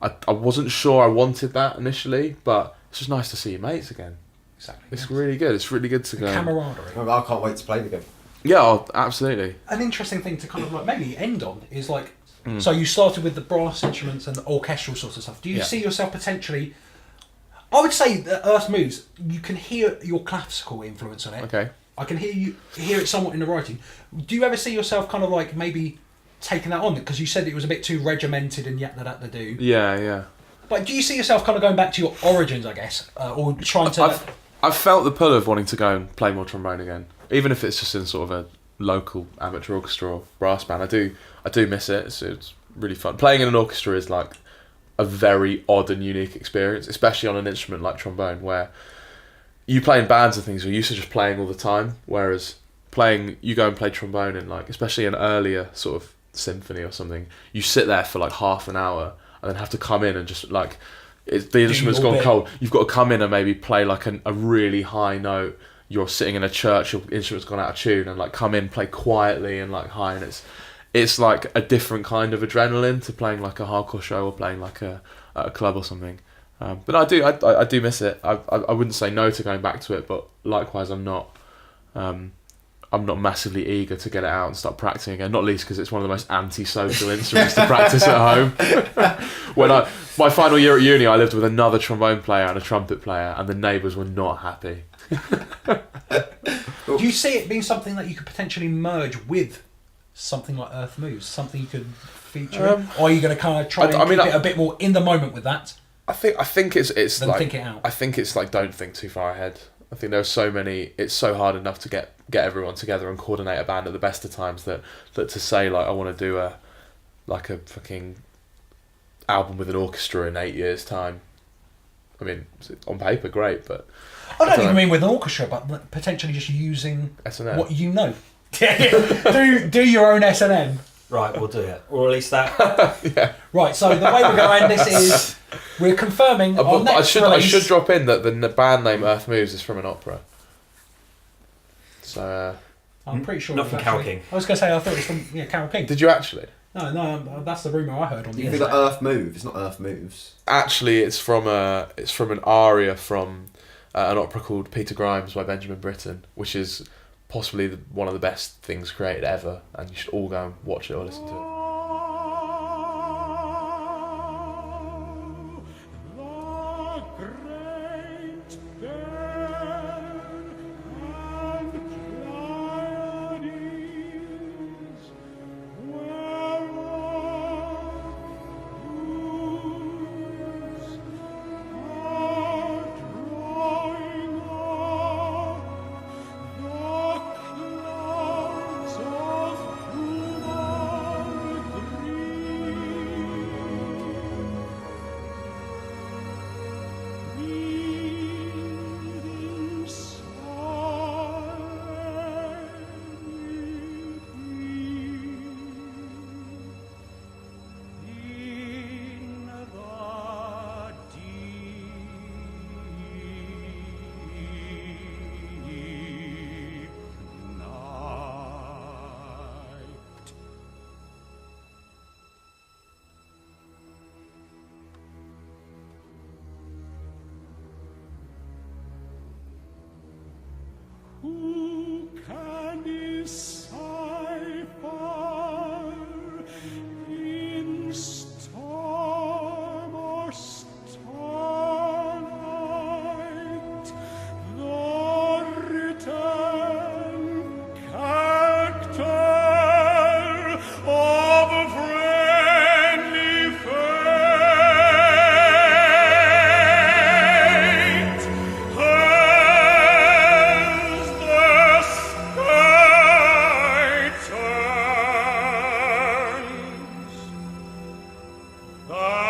I wasn't sure I wanted that initially, but it's just nice to see your mates again. Exactly. It's really good. It's really good to go. Camaraderie. I can't wait to play again. Yeah, absolutely. An interesting thing to kind of like maybe end on is like, so you started with the brass instruments and the orchestral sort of stuff. Do you see yourself potentially... I would say that Earth Moves, you can hear your classical influence on it. Okay. I can hear it somewhat in the writing. Do you ever see yourself kind of like maybe taking that on? Because you said it was a bit too regimented and yet that to do. Yeah. But do you see yourself kind of going back to your origins, I guess, or trying to... I've felt the pull of wanting to go and play more trombone again, even if it's just in sort of a local amateur orchestra or brass band. I do miss it. It's really fun. Playing in an orchestra is like a very odd and unique experience, especially on an instrument like trombone, where you play in bands and things, you're used to just playing all the time, whereas you go and play trombone in like, especially an earlier sort of symphony or something, you sit there for like half an hour and then have to come in and just like, the instrument's gone cold. You've got to come in and maybe play like a really high note. You're sitting in a church, your instrument's gone out of tune, and like come in, play quietly and like high, and it's like a different kind of adrenaline to playing like a hardcore show or playing like a club or something. But I do miss it. I wouldn't say no to going back to it, but likewise I'm not massively eager to get it out and start practicing again. Not least because it's one of the most anti-social instruments to practice at home. When my final year at uni, I lived with another trombone player and a trumpet player, and the neighbours were not happy. Do you see it being something that you could potentially merge with something like Earth Moves, something you could feature in? Or are you going to kind of try and keep it a bit more in the moment with that? I think it's then like, think it out. I think it's like, don't think too far ahead. I think there's so many. It's so hard enough to get everyone together and coordinate a band at the best of times that to say like I want to do a fucking album with an orchestra in 8 years' time. I mean, on paper, great, but I don't even mean with an orchestra, but potentially just using S&M. what you know. do your own S&M. Right, we'll do it. Or at least that. Yeah. Right, so the way we're going to end this is we're confirming our next I release. should drop in that the band name Earth Moves is from an opera. So I'm pretty sure. Not from Carole King. I was going to say I thought it was from Carole King. did you actually? No, that's the rumour I heard on the You think internet. that Earth Moves? It's not Earth Moves. Actually, it's from an aria from an opera called Peter Grimes by Benjamin Britten, which is possibly one of the best things created ever, and you should all go and watch it or listen to it. The